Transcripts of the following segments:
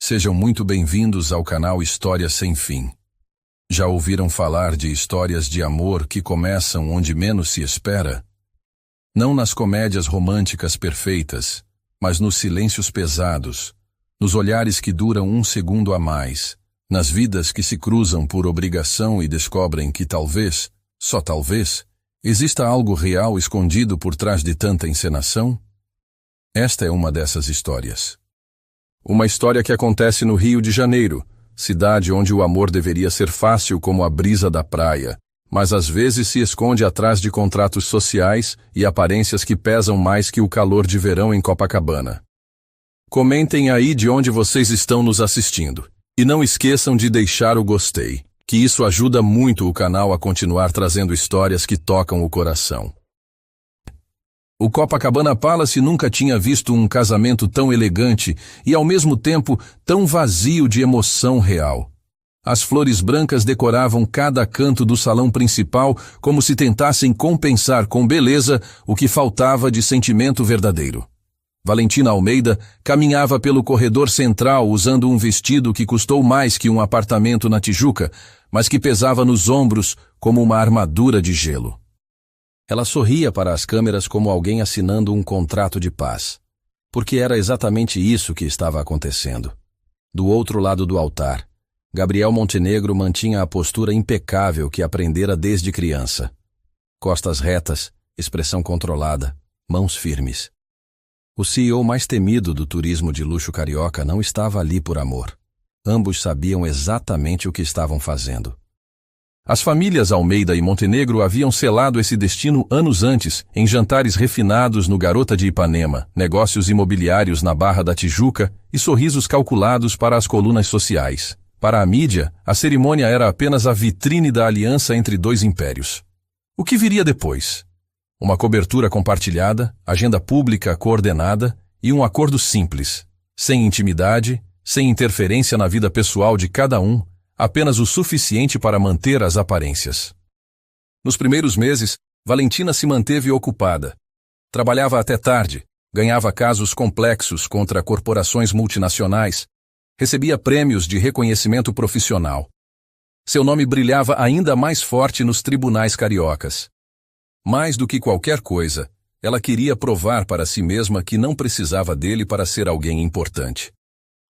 Sejam muito bem-vindos ao canal História Sem Fim. Já ouviram falar de histórias de amor que começam onde menos se espera? Não nas comédias românticas perfeitas, mas nos silêncios pesados, nos olhares que duram um segundo a mais, nas vidas que se cruzam por obrigação e descobrem que talvez, só talvez, exista algo real escondido por trás de tanta encenação? Esta é uma dessas histórias. Uma história que acontece no Rio de Janeiro, cidade onde o amor deveria ser fácil como a brisa da praia, mas às vezes se esconde atrás de contratos sociais e aparências que pesam mais que o calor de verão em Copacabana. Comentem aí de onde vocês estão nos assistindo. E não esqueçam de deixar o gostei, que isso ajuda muito o canal a continuar trazendo histórias que tocam o coração. O Copacabana Palace nunca tinha visto um casamento tão elegante e, ao mesmo tempo, tão vazio de emoção real. As flores brancas decoravam cada canto do salão principal como se tentassem compensar com beleza o que faltava de sentimento verdadeiro. Valentina Almeida caminhava pelo corredor central usando um vestido que custou mais que um apartamento na Tijuca, mas que pesava nos ombros como uma armadura de gelo. Ela sorria para as câmeras como alguém assinando um contrato de paz, porque era exatamente isso que estava acontecendo. Do outro lado do altar, Gabriel Montenegro mantinha a postura impecável que aprendera desde criança. Costas retas, expressão controlada, mãos firmes. O CEO mais temido do turismo de luxo carioca não estava ali por amor. Ambos sabiam exatamente o que estavam fazendo. As famílias Almeida e Montenegro haviam selado esse destino anos antes, em jantares refinados no Garota de Ipanema, negócios imobiliários na Barra da Tijuca e sorrisos calculados para as colunas sociais. Para a mídia, a cerimônia era apenas a vitrine da aliança entre dois impérios. O que viria depois? Uma cobertura compartilhada, agenda pública coordenada e um acordo simples, sem intimidade, sem interferência na vida pessoal de cada um, apenas o suficiente para manter as aparências. Nos primeiros meses, Valentina se manteve ocupada. Trabalhava até tarde, ganhava casos complexos contra corporações multinacionais, recebia prêmios de reconhecimento profissional. Seu nome brilhava ainda mais forte nos tribunais cariocas. Mais do que qualquer coisa, ela queria provar para si mesma que não precisava dele para ser alguém importante.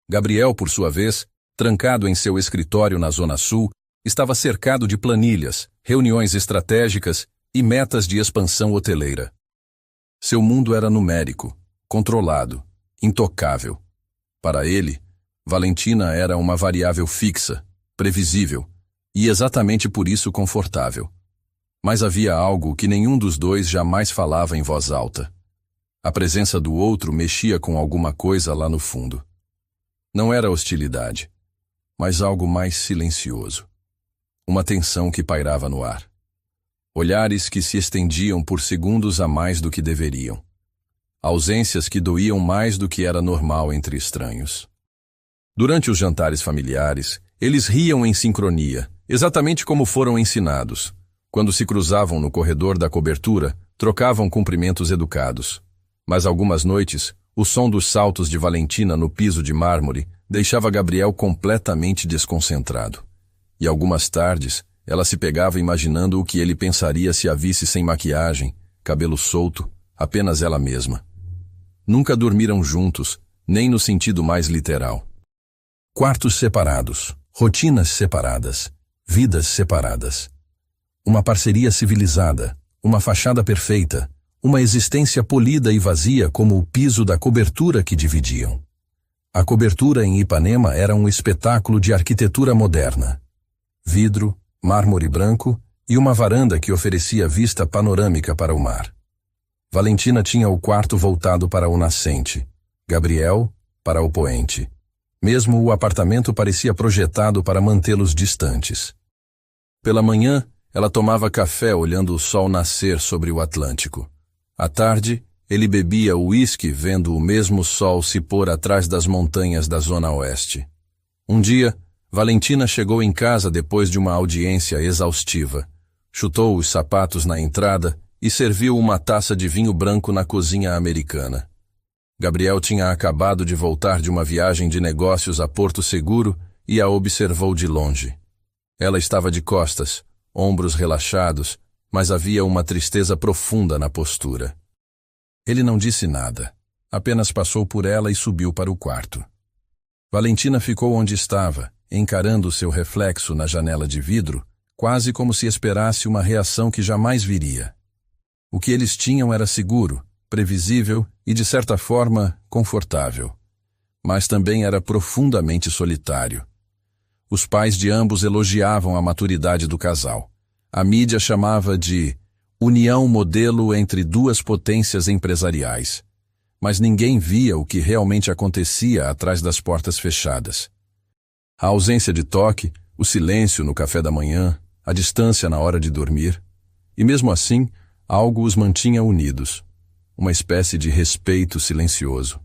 Gabriel, por sua vez, trancado em seu escritório na Zona Sul, estava cercado de planilhas, reuniões estratégicas e metas de expansão hoteleira. Seu mundo era numérico, controlado, intocável. Para ele, Valentina era uma variável fixa, previsível e exatamente por isso confortável. Mas havia algo que nenhum dos dois jamais falava em voz alta. A presença do outro mexia com alguma coisa lá no fundo. Não era hostilidade, mas algo mais silencioso. Uma tensão que pairava no ar. Olhares que se estendiam por segundos a mais do que deveriam. Ausências que doíam mais do que era normal entre estranhos. Durante os jantares familiares, eles riam em sincronia, exatamente como foram ensinados. Quando se cruzavam no corredor da cobertura, trocavam cumprimentos educados. Mas algumas noites, o som dos saltos de Valentina no piso de mármore deixava Gabriel completamente desconcentrado. E algumas tardes, ela se pegava imaginando o que ele pensaria se a visse sem maquiagem, cabelo solto, apenas ela mesma. Nunca dormiram juntos, nem no sentido mais literal. Quartos separados, rotinas separadas, vidas separadas. Uma parceria civilizada, uma fachada perfeita, uma existência polida e vazia como o piso da cobertura que dividiam. A cobertura em Ipanema era um espetáculo de arquitetura moderna. Vidro, mármore branco e uma varanda que oferecia vista panorâmica para o mar. Valentina tinha o quarto voltado para o nascente, Gabriel para o poente. Mesmo o apartamento parecia projetado para mantê-los distantes. Pela manhã, ela tomava café olhando o sol nascer sobre o Atlântico. À tarde, ele bebia uísque vendo o mesmo sol se pôr atrás das montanhas da Zona Oeste. Um dia, Valentina chegou em casa depois de uma audiência exaustiva. Chutou os sapatos na entrada e serviu uma taça de vinho branco na cozinha americana. Gabriel tinha acabado de voltar de uma viagem de negócios a Porto Seguro e a observou de longe. Ela estava de costas, ombros relaxados, mas havia uma tristeza profunda na postura. Ele não disse nada, apenas passou por ela e subiu para o quarto. Valentina ficou onde estava, encarando seu reflexo na janela de vidro, quase como se esperasse uma reação que jamais viria. O que eles tinham era seguro, previsível e, de certa forma, confortável. Mas também era profundamente solitário. Os pais de ambos elogiavam a maturidade do casal. A mídia chamava de união modelo entre duas potências empresariais. Mas ninguém via o que realmente acontecia atrás das portas fechadas. A ausência de toque, o silêncio no café da manhã, a distância na hora de dormir. E mesmo assim, algo os mantinha unidos. Uma espécie de respeito silencioso.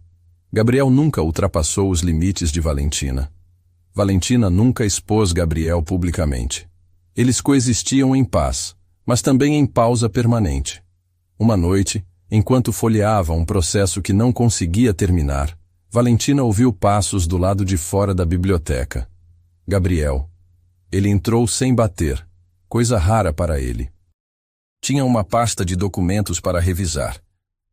Gabriel nunca ultrapassou os limites de Valentina. Valentina nunca expôs Gabriel publicamente. Eles coexistiam em paz, mas também em pausa permanente. Uma noite, enquanto folheava um processo que não conseguia terminar, Valentina ouviu passos do lado de fora da biblioteca. Gabriel. Ele entrou sem bater, coisa rara para ele. Tinha uma pasta de documentos para revisar,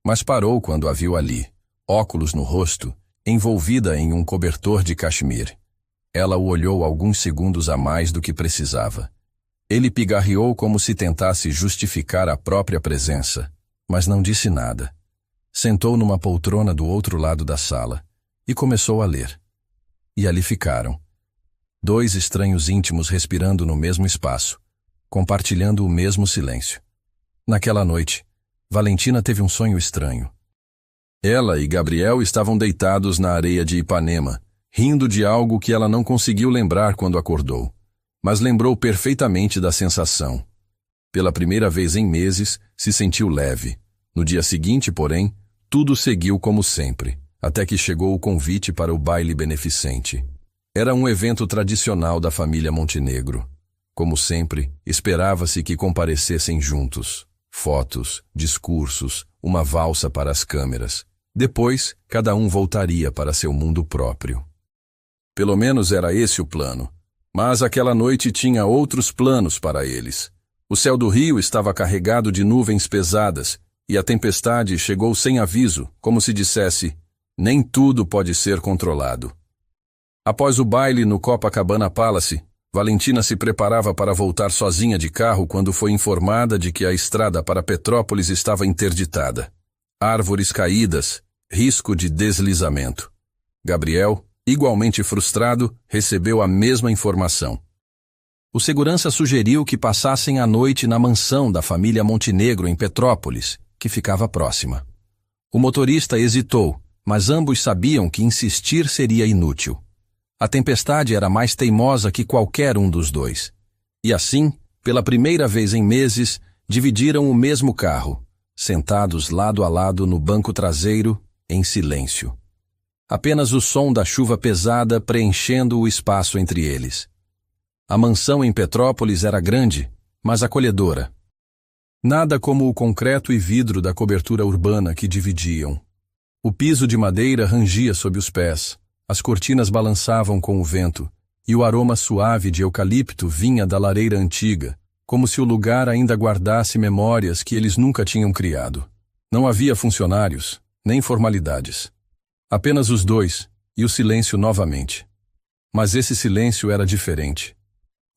mas parou quando a viu ali, óculos no rosto, envolvida em um cobertor de cachemir. Ela o olhou alguns segundos a mais do que precisava. Ele pigarreou como se tentasse justificar a própria presença, mas não disse nada. Sentou numa poltrona do outro lado da sala e começou a ler. E ali ficaram. Dois estranhos íntimos respirando no mesmo espaço, compartilhando o mesmo silêncio. Naquela noite, Valentina teve um sonho estranho. Ela e Gabriel estavam deitados na areia de Ipanema, rindo de algo que ela não conseguiu lembrar quando acordou, mas lembrou perfeitamente da sensação. Pela primeira vez em meses, se sentiu leve. No dia seguinte, porém, tudo seguiu como sempre, até que chegou o convite para o baile beneficente. Era um evento tradicional da família Montenegro. Como sempre, esperava-se que comparecessem juntos. Fotos, discursos, uma valsa para as câmeras. Depois, cada um voltaria para seu mundo próprio. Pelo menos era esse o plano. Mas aquela noite tinha outros planos para eles. O céu do Rio estava carregado de nuvens pesadas, e a tempestade chegou sem aviso, como se dissesse, nem tudo pode ser controlado. Após o baile no Copacabana Palace, Valentina se preparava para voltar sozinha de carro quando foi informada de que a estrada para Petrópolis estava interditada. Árvores caídas, risco de deslizamento. Gabriel, igualmente frustrado, recebeu a mesma informação. O segurança sugeriu que passassem a noite na mansão da família Montenegro em Petrópolis, que ficava próxima. O motorista hesitou, mas ambos sabiam que insistir seria inútil. A tempestade era mais teimosa que qualquer um dos dois. E assim, pela primeira vez em meses, dividiram o mesmo carro, sentados lado a lado no banco traseiro, em silêncio. Apenas o som da chuva pesada preenchendo o espaço entre eles. A mansão em Petrópolis era grande, mas acolhedora. Nada como o concreto e vidro da cobertura urbana que dividiam. O piso de madeira rangia sob os pés, as cortinas balançavam com o vento, e o aroma suave de eucalipto vinha da lareira antiga, como se o lugar ainda guardasse memórias que eles nunca tinham criado. Não havia funcionários, nem formalidades. Apenas os dois, e o silêncio novamente. Mas esse silêncio era diferente.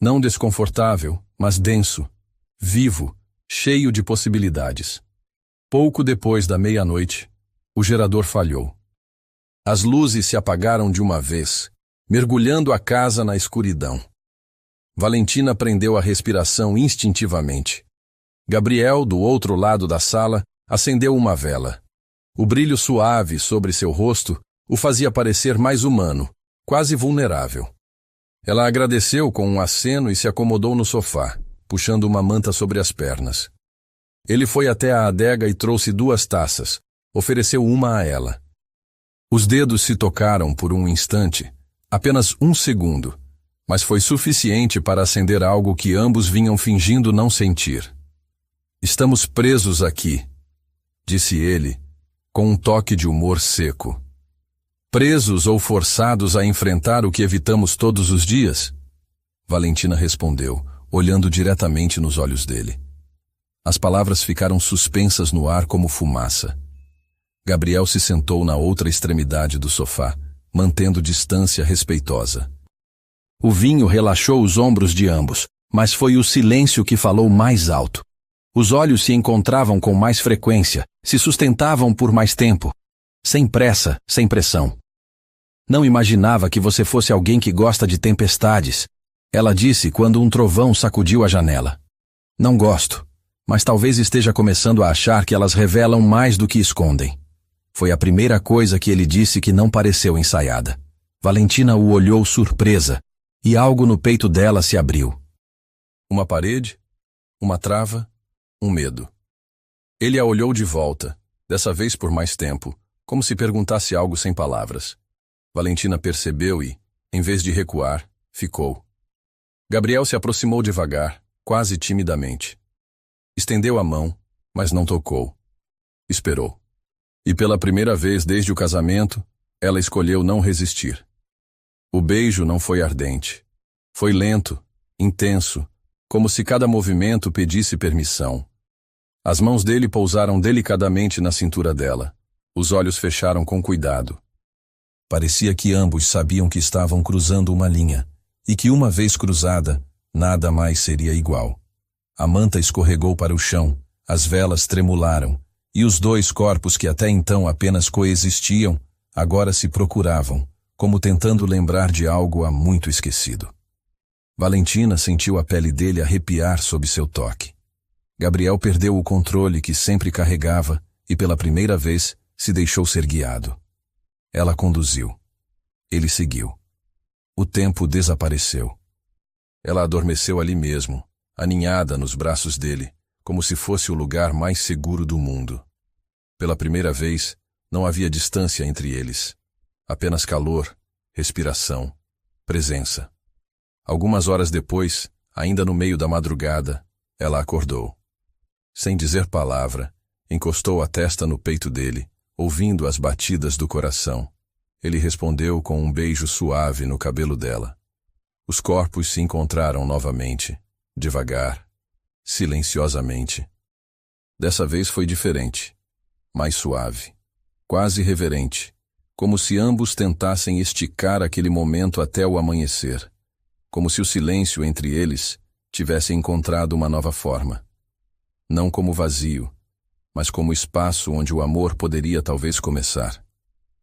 Não desconfortável, mas denso, vivo, cheio de possibilidades. Pouco depois da meia-noite, o gerador falhou. As luzes se apagaram de uma vez, mergulhando a casa na escuridão. Valentina prendeu a respiração instintivamente. Gabriel, do outro lado da sala, acendeu uma vela. O brilho suave sobre seu rosto o fazia parecer mais humano, quase vulnerável. Ela agradeceu com um aceno e se acomodou no sofá, puxando uma manta sobre as pernas. Ele foi até a adega e trouxe 2 taças. Ofereceu uma a ela. Os dedos se tocaram por um instante, apenas 1 segundo, mas foi suficiente para acender algo que ambos vinham fingindo não sentir. Estamos presos aqui, disse ele, com um toque de humor seco. Presos ou forçados a enfrentar o que evitamos todos os dias? Valentina respondeu, olhando diretamente nos olhos dele. As palavras ficaram suspensas no ar como fumaça. Gabriel se sentou na outra extremidade do sofá, mantendo distância respeitosa. O vinho relaxou os ombros de ambos, mas foi o silêncio que falou mais alto. Os olhos se encontravam com mais frequência, se sustentavam por mais tempo. Sem pressa, sem pressão. Não imaginava que você fosse alguém que gosta de tempestades, ela disse quando um trovão sacudiu a janela. Não gosto, mas talvez esteja começando a achar que elas revelam mais do que escondem. Foi a primeira coisa que ele disse que não pareceu ensaiada. Valentina o olhou surpresa, e algo no peito dela se abriu. Uma parede, uma trava, um medo. Ele a olhou de volta, dessa vez por mais tempo, como se perguntasse algo sem palavras. Valentina percebeu e, em vez de recuar, ficou. Gabriel se aproximou devagar, quase timidamente. Estendeu a mão, mas não tocou. Esperou. E pela primeira vez desde o casamento, ela escolheu não resistir. O beijo não foi ardente. Foi lento, intenso, como se cada movimento pedisse permissão. As mãos dele pousaram delicadamente na cintura dela. Os olhos fecharam com cuidado. Parecia que ambos sabiam que estavam cruzando uma linha, e que uma vez cruzada, nada mais seria igual. A manta escorregou para o chão, as velas tremularam, e os dois corpos que até então apenas coexistiam, agora se procuravam, como tentando lembrar de algo há muito esquecido. Valentina sentiu a pele dele arrepiar sob seu toque. Gabriel perdeu o controle que sempre carregava e pela primeira vez se deixou ser guiado. Ela conduziu. Ele seguiu. O tempo desapareceu. Ela adormeceu ali mesmo, aninhada nos braços dele, como se fosse o lugar mais seguro do mundo. Pela primeira vez, não havia distância entre eles. Apenas calor, respiração, presença. Algumas horas depois, ainda no meio da madrugada, ela acordou. Sem dizer palavra, encostou a testa no peito dele, ouvindo as batidas do coração. Ele respondeu com um beijo suave no cabelo dela. Os corpos se encontraram novamente, devagar, silenciosamente. Dessa vez foi diferente, mais suave, quase reverente, como se ambos tentassem esticar aquele momento até o amanhecer, como se o silêncio entre eles tivesse encontrado uma nova forma. Não como vazio, mas como espaço onde o amor poderia talvez começar.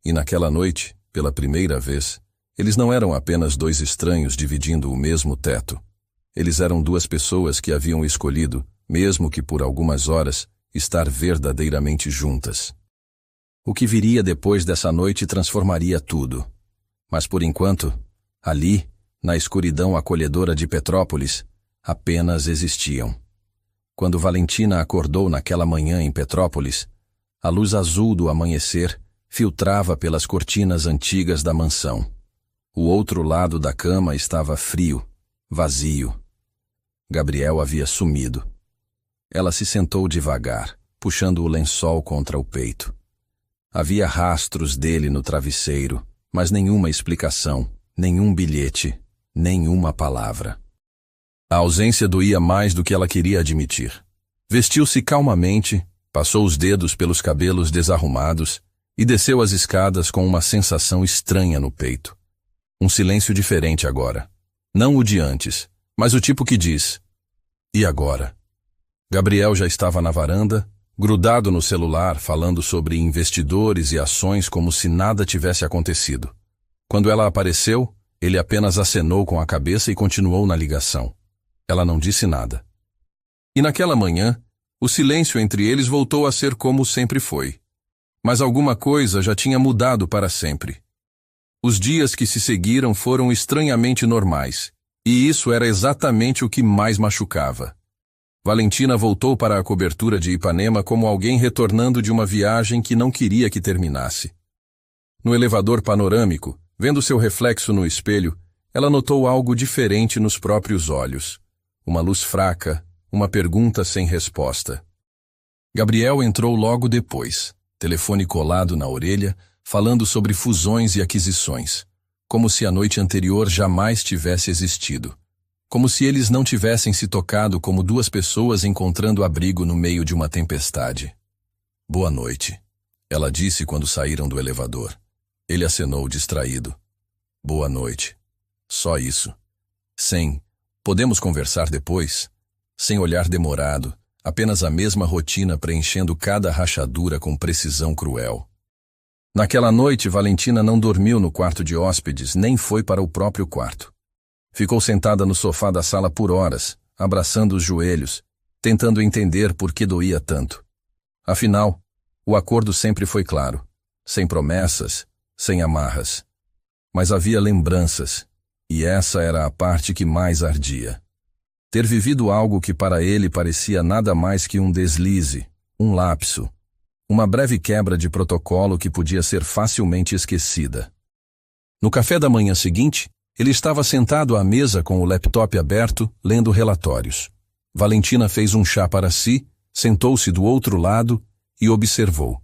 E naquela noite, pela primeira vez, eles não eram apenas dois estranhos dividindo o mesmo teto. Eles eram duas pessoas que haviam escolhido, mesmo que por algumas horas, estar verdadeiramente juntas. O que viria depois dessa noite transformaria tudo. Mas por enquanto, ali, na escuridão acolhedora de Petrópolis, apenas existiam. Quando Valentina acordou naquela manhã em Petrópolis, a luz azul do amanhecer filtrava pelas cortinas antigas da mansão. O outro lado da cama estava frio, vazio. Gabriel havia sumido. Ela se sentou devagar, puxando o lençol contra o peito. Havia rastros dele no travesseiro, mas nenhuma explicação, nenhum bilhete, nenhuma palavra. A ausência doía mais do que ela queria admitir. Vestiu-se calmamente, passou os dedos pelos cabelos desarrumados e desceu as escadas com uma sensação estranha no peito. Um silêncio diferente agora. Não o de antes, mas o tipo que diz: e agora? Gabriel já estava na varanda, grudado no celular, falando sobre investidores e ações como se nada tivesse acontecido. Quando ela apareceu, ele apenas acenou com a cabeça e continuou na ligação. Ela não disse nada. E naquela manhã, o silêncio entre eles voltou a ser como sempre foi. Mas alguma coisa já tinha mudado para sempre. Os dias que se seguiram foram estranhamente normais, e isso era exatamente o que mais machucava. Valentina voltou para a cobertura de Ipanema como alguém retornando de uma viagem que não queria que terminasse. No elevador panorâmico, vendo seu reflexo no espelho, ela notou algo diferente nos próprios olhos. Uma luz fraca, uma pergunta sem resposta. Gabriel entrou logo depois, telefone colado na orelha, falando sobre fusões e aquisições, como se a noite anterior jamais tivesse existido, como se eles não tivessem se tocado como duas pessoas encontrando abrigo no meio de uma tempestade. Boa noite, ela disse quando saíram do elevador. Ele acenou distraído. Boa noite. Só isso. Sem, podemos conversar depois? Sem olhar demorado, apenas a mesma rotina preenchendo cada rachadura com precisão cruel. Naquela noite, Valentina não dormiu no quarto de hóspedes, nem foi para o próprio quarto. Ficou sentada no sofá da sala por horas, abraçando os joelhos, tentando entender por que doía tanto. Afinal, o acordo sempre foi claro, sem promessas, sem amarras. Mas havia lembranças, e essa era a parte que mais ardia. Ter vivido algo que para ele parecia nada mais que um deslize, um lapso, uma breve quebra de protocolo que podia ser facilmente esquecida. No café da manhã seguinte, ele estava sentado à mesa com o laptop aberto, lendo relatórios. Valentina fez um chá para si, sentou-se do outro lado e observou.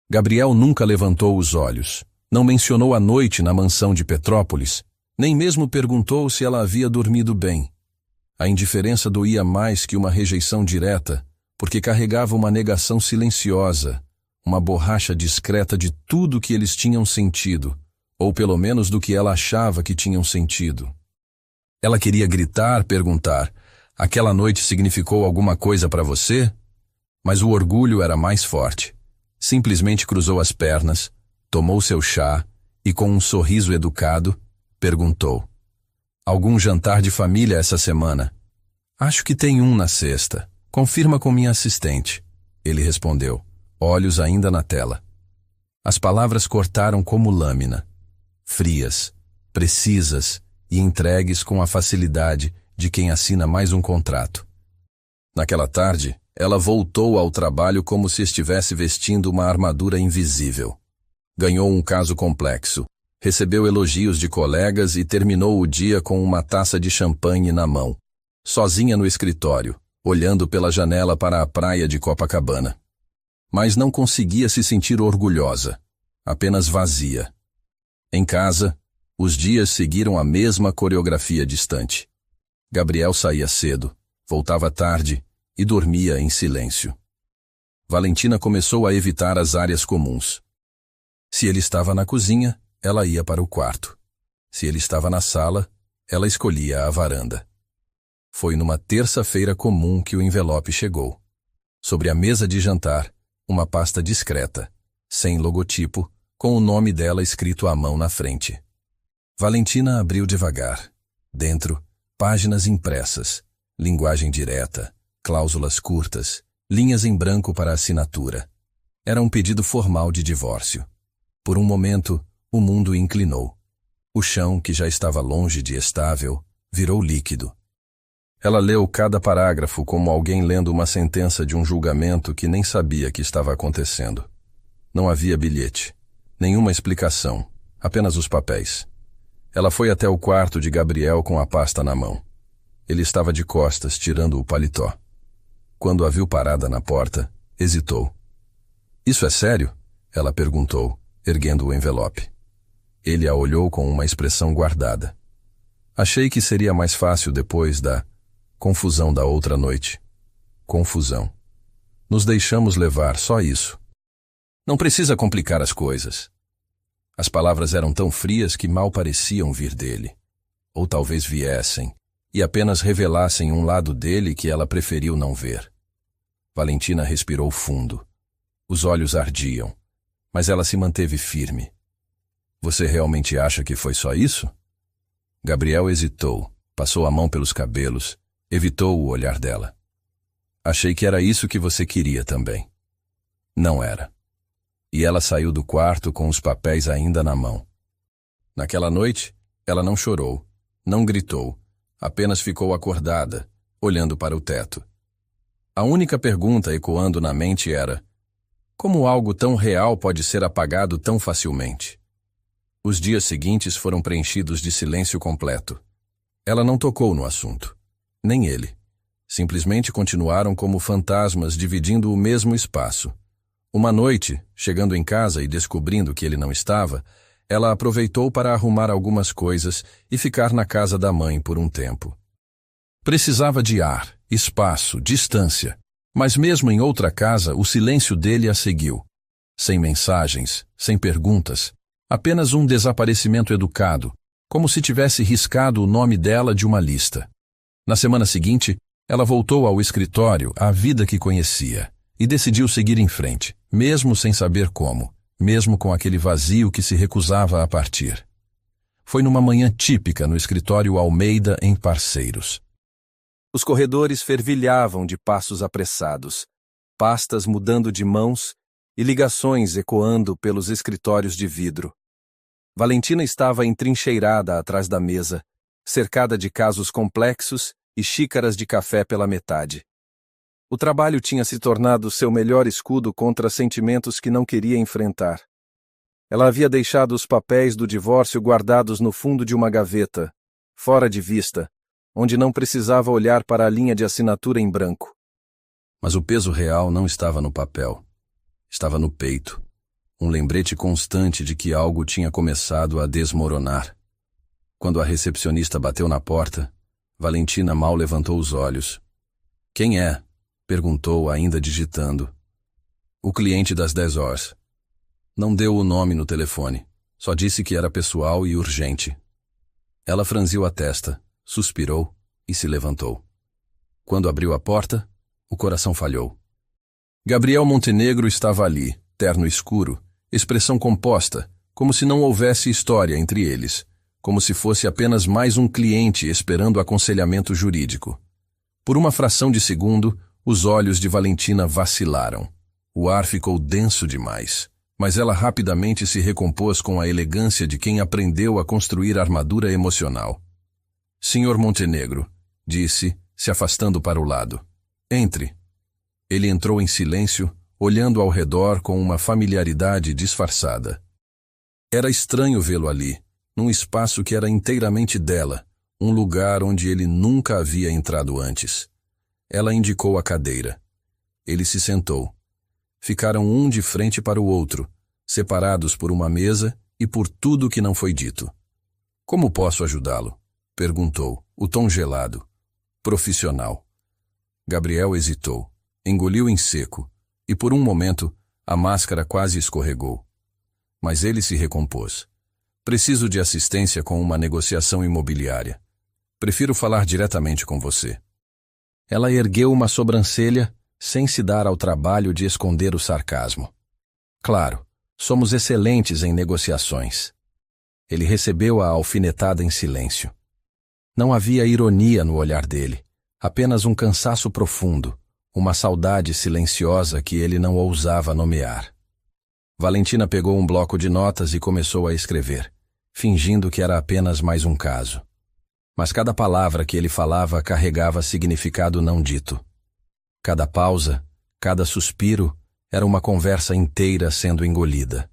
Gabriel nunca levantou os olhos, não mencionou a noite na mansão de Petrópolis, nem mesmo perguntou se ela havia dormido bem. A indiferença doía mais que uma rejeição direta, porque carregava uma negação silenciosa, uma borracha discreta de tudo que eles tinham sentido, ou pelo menos do que ela achava que tinham sentido. Ela queria gritar, perguntar, aquela noite significou alguma coisa para você? Mas o orgulho era mais forte. Simplesmente cruzou as pernas, tomou seu chá e, com um sorriso educado, perguntou: algum jantar de família essa semana? Acho que tem um na sexta. Confirma com minha assistente. Ele respondeu, olhos ainda na tela. As palavras cortaram como lâmina, frias, precisas e entregues com a facilidade de quem assina mais um contrato. Naquela tarde, ela voltou ao trabalho como se estivesse vestindo uma armadura invisível. Ganhou um caso complexo, recebeu elogios de colegas e terminou o dia com uma taça de champanhe na mão, sozinha no escritório, olhando pela janela para a praia de Copacabana. Mas não conseguia se sentir orgulhosa, apenas vazia. Em casa, os dias seguiram a mesma coreografia distante. Gabriel saía cedo, voltava tarde e dormia em silêncio. Valentina começou a evitar as áreas comuns. Se ele estava na cozinha, ela ia para o quarto. Se ele estava na sala, ela escolhia a varanda. Foi numa terça-feira comum que o envelope chegou. Sobre a mesa de jantar, uma pasta discreta, sem logotipo, com o nome dela escrito à mão na frente. Valentina abriu devagar. Dentro, páginas impressas, linguagem direta, cláusulas curtas, linhas em branco para assinatura. Era um pedido formal de divórcio. Por um momento, o mundo inclinou. O chão, que já estava longe de estável, virou líquido. Ela leu cada parágrafo como alguém lendo uma sentença de um julgamento que nem sabia que estava acontecendo. Não havia bilhete, nenhuma explicação, apenas os papéis. Ela foi até o quarto de Gabriel com a pasta na mão. Ele estava de costas, tirando o paletó. Quando a viu parada na porta, hesitou. "Isso é sério?" ela perguntou, erguendo o envelope. Ele a olhou com uma expressão guardada. "Achei que seria mais fácil depois da confusão da outra noite." Confusão. Nos deixamos levar, só isso. Não precisa complicar as coisas. As palavras eram tão frias que mal pareciam vir dele. Ou talvez viessem, e apenas revelassem um lado dele que ela preferiu não ver. Valentina respirou fundo. Os olhos ardiam, mas ela se manteve firme. "Você realmente acha que foi só isso?" Gabriel hesitou, passou a mão pelos cabelos, evitou o olhar dela. "Achei que era isso que você queria também." Não era. E ela saiu do quarto com os papéis ainda na mão. Naquela noite, ela não chorou, não gritou, apenas ficou acordada, olhando para o teto. A única pergunta ecoando na mente era: como algo tão real pode ser apagado tão facilmente? Os dias seguintes foram preenchidos de silêncio completo. Ela não tocou no assunto. Nem ele. Simplesmente continuaram como fantasmas dividindo o mesmo espaço. Uma noite, chegando em casa e descobrindo que ele não estava, ela aproveitou para arrumar algumas coisas e ficar na casa da mãe por um tempo. Precisava de ar, espaço, distância, mas mesmo em outra casa o silêncio dele a seguiu. Sem mensagens, sem perguntas, apenas um desaparecimento educado, como se tivesse riscado o nome dela de uma lista. Na semana seguinte, ela voltou ao escritório, à vida que conhecia, e decidiu seguir em frente, mesmo sem saber como, mesmo com aquele vazio que se recusava a partir. Foi numa manhã típica no escritório Almeida, em Parceiros. Os corredores fervilhavam de passos apressados, pastas mudando de mãos e ligações ecoando pelos escritórios de vidro. Valentina estava entrincheirada atrás da mesa, cercada de casos complexos e xícaras de café pela metade. O trabalho tinha se tornado seu melhor escudo contra sentimentos que não queria enfrentar. Ela havia deixado os papéis do divórcio guardados no fundo de uma gaveta, fora de vista, onde não precisava olhar para a linha de assinatura em branco. Mas o peso real não estava no papel. Estava no peito. Um lembrete constante de que algo tinha começado a desmoronar. Quando a recepcionista bateu na porta, Valentina mal levantou os olhos. "Quem é?" perguntou, ainda digitando. "O cliente das 10 horas. Não deu o nome no telefone. Só disse que era pessoal e urgente." Ela franziu a testa, suspirou e se levantou. Quando abriu a porta, o coração falhou. Gabriel Montenegro estava ali, terno escuro, expressão composta, como se não houvesse história entre eles, como se fosse apenas mais um cliente esperando aconselhamento jurídico. Por uma fração de segundo, os olhos de Valentina vacilaram. O ar ficou denso demais, mas ela rapidamente se recompôs com a elegância de quem aprendeu a construir armadura emocional. "Senhor Montenegro", disse, se afastando para o lado. "Entre." Ele entrou em silêncio, olhando ao redor com uma familiaridade disfarçada. Era estranho vê-lo ali, num espaço que era inteiramente dela, um lugar onde ele nunca havia entrado antes. Ela indicou a cadeira. Ele se sentou. Ficaram um de frente para o outro, separados por uma mesa e por tudo que não foi dito. "Como posso ajudá-lo?" perguntou, o tom gelado. "Profissional." Gabriel hesitou, engoliu em seco, e por um momento a máscara quase escorregou. Mas ele se recompôs. "Preciso de assistência com uma negociação imobiliária. Prefiro falar diretamente com você." Ela ergueu uma sobrancelha, sem se dar ao trabalho de esconder o sarcasmo. "Claro, somos excelentes em negociações." Ele recebeu a alfinetada em silêncio. Não havia ironia no olhar dele, apenas um cansaço profundo, uma saudade silenciosa que ele não ousava nomear. Valentina pegou um bloco de notas e começou a escrever, fingindo que era apenas mais um caso. Mas cada palavra que ele falava carregava significado não dito. Cada pausa, cada suspiro, era uma conversa inteira sendo engolida.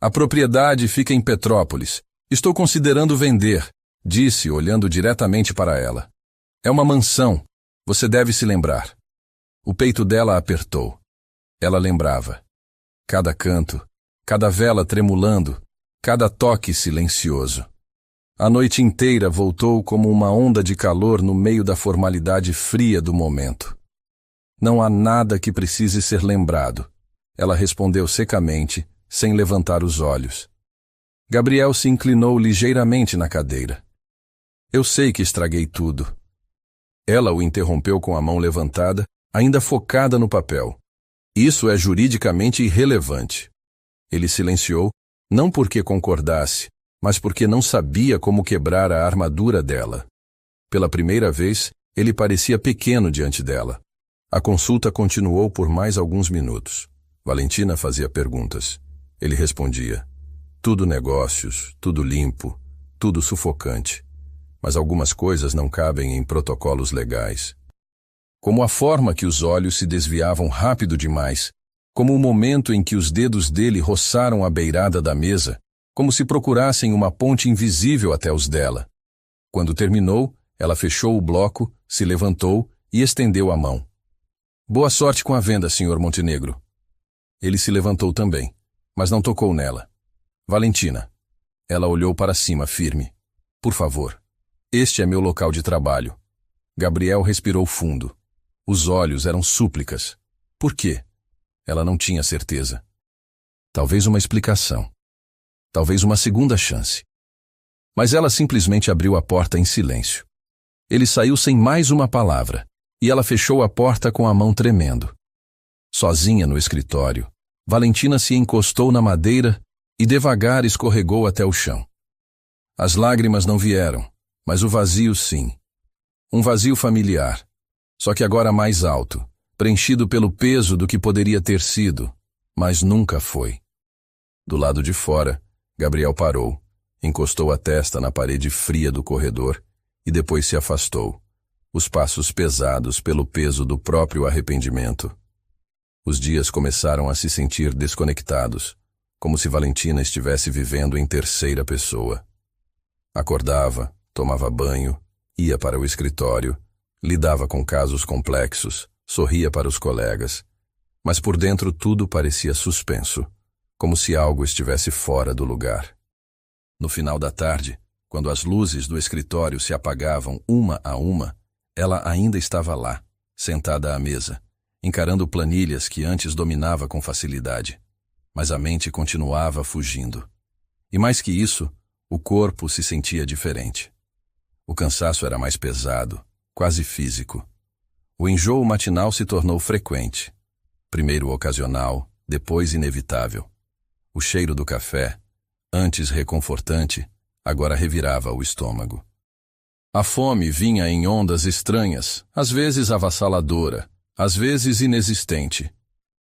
"A propriedade fica em Petrópolis. Estou considerando vender", disse, olhando diretamente para ela. "É uma mansão. Você deve se lembrar." O peito dela apertou. Ela lembrava. Cada canto, cada vela tremulando, cada toque silencioso. A noite inteira voltou como uma onda de calor no meio da formalidade fria do momento. "Não há nada que precise ser lembrado", ela respondeu secamente, sem levantar os olhos. Gabriel se inclinou ligeiramente na cadeira. "Eu sei que estraguei tudo." Ela o interrompeu com a mão levantada, ainda focada no papel. "Isso é juridicamente irrelevante." Ele silenciou, não porque concordasse, mas porque não sabia como quebrar a armadura dela. Pela primeira vez, ele parecia pequeno diante dela. A consulta continuou por mais alguns minutos. Valentina fazia perguntas. Ele respondia. Tudo negócios, tudo limpo, tudo sufocante. Mas algumas coisas não cabem em protocolos legais. Como a forma que os olhos se desviavam rápido demais, como o momento em que os dedos dele roçaram a beirada da mesa, como se procurassem uma ponte invisível até os dela. Quando terminou, ela fechou o bloco, se levantou e estendeu a mão. "Boa sorte com a venda, Sr. Montenegro." Ele se levantou também, mas não tocou nela. Valentina. Ela olhou para cima, firme. Por favor. Este é meu local de trabalho. Gabriel respirou fundo. Os olhos eram súplicas. Por quê? Ela não tinha certeza. Talvez uma explicação. Talvez uma segunda chance. Mas ela simplesmente abriu a porta em silêncio. Ele saiu sem mais uma palavra, e ela fechou a porta com a mão tremendo. Sozinha no escritório, Valentina se encostou na madeira e devagar escorregou até o chão. As lágrimas não vieram, mas o vazio sim. Um vazio familiar, só que agora mais alto, preenchido pelo peso do que poderia ter sido, mas nunca foi. Do lado de fora, Gabriel parou, encostou a testa na parede fria do corredor e depois se afastou, os passos pesados pelo peso do próprio arrependimento. Os dias começaram a se sentir desconectados, como se Valentina estivesse vivendo em terceira pessoa. Acordava, tomava banho, ia para o escritório, lidava com casos complexos, sorria para os colegas, mas por dentro tudo parecia suspenso, como se algo estivesse fora do lugar. No final da tarde, quando as luzes do escritório se apagavam uma a uma, ela ainda estava lá, sentada à mesa, encarando planilhas que antes dominava com facilidade. Mas a mente continuava fugindo. E mais que isso, o corpo se sentia diferente. O cansaço era mais pesado, quase físico. O enjoo matinal se tornou frequente. Primeiro ocasional, depois inevitável. O cheiro do café, antes reconfortante, agora revirava o estômago. A fome vinha em ondas estranhas, às vezes avassaladora, às vezes inexistente.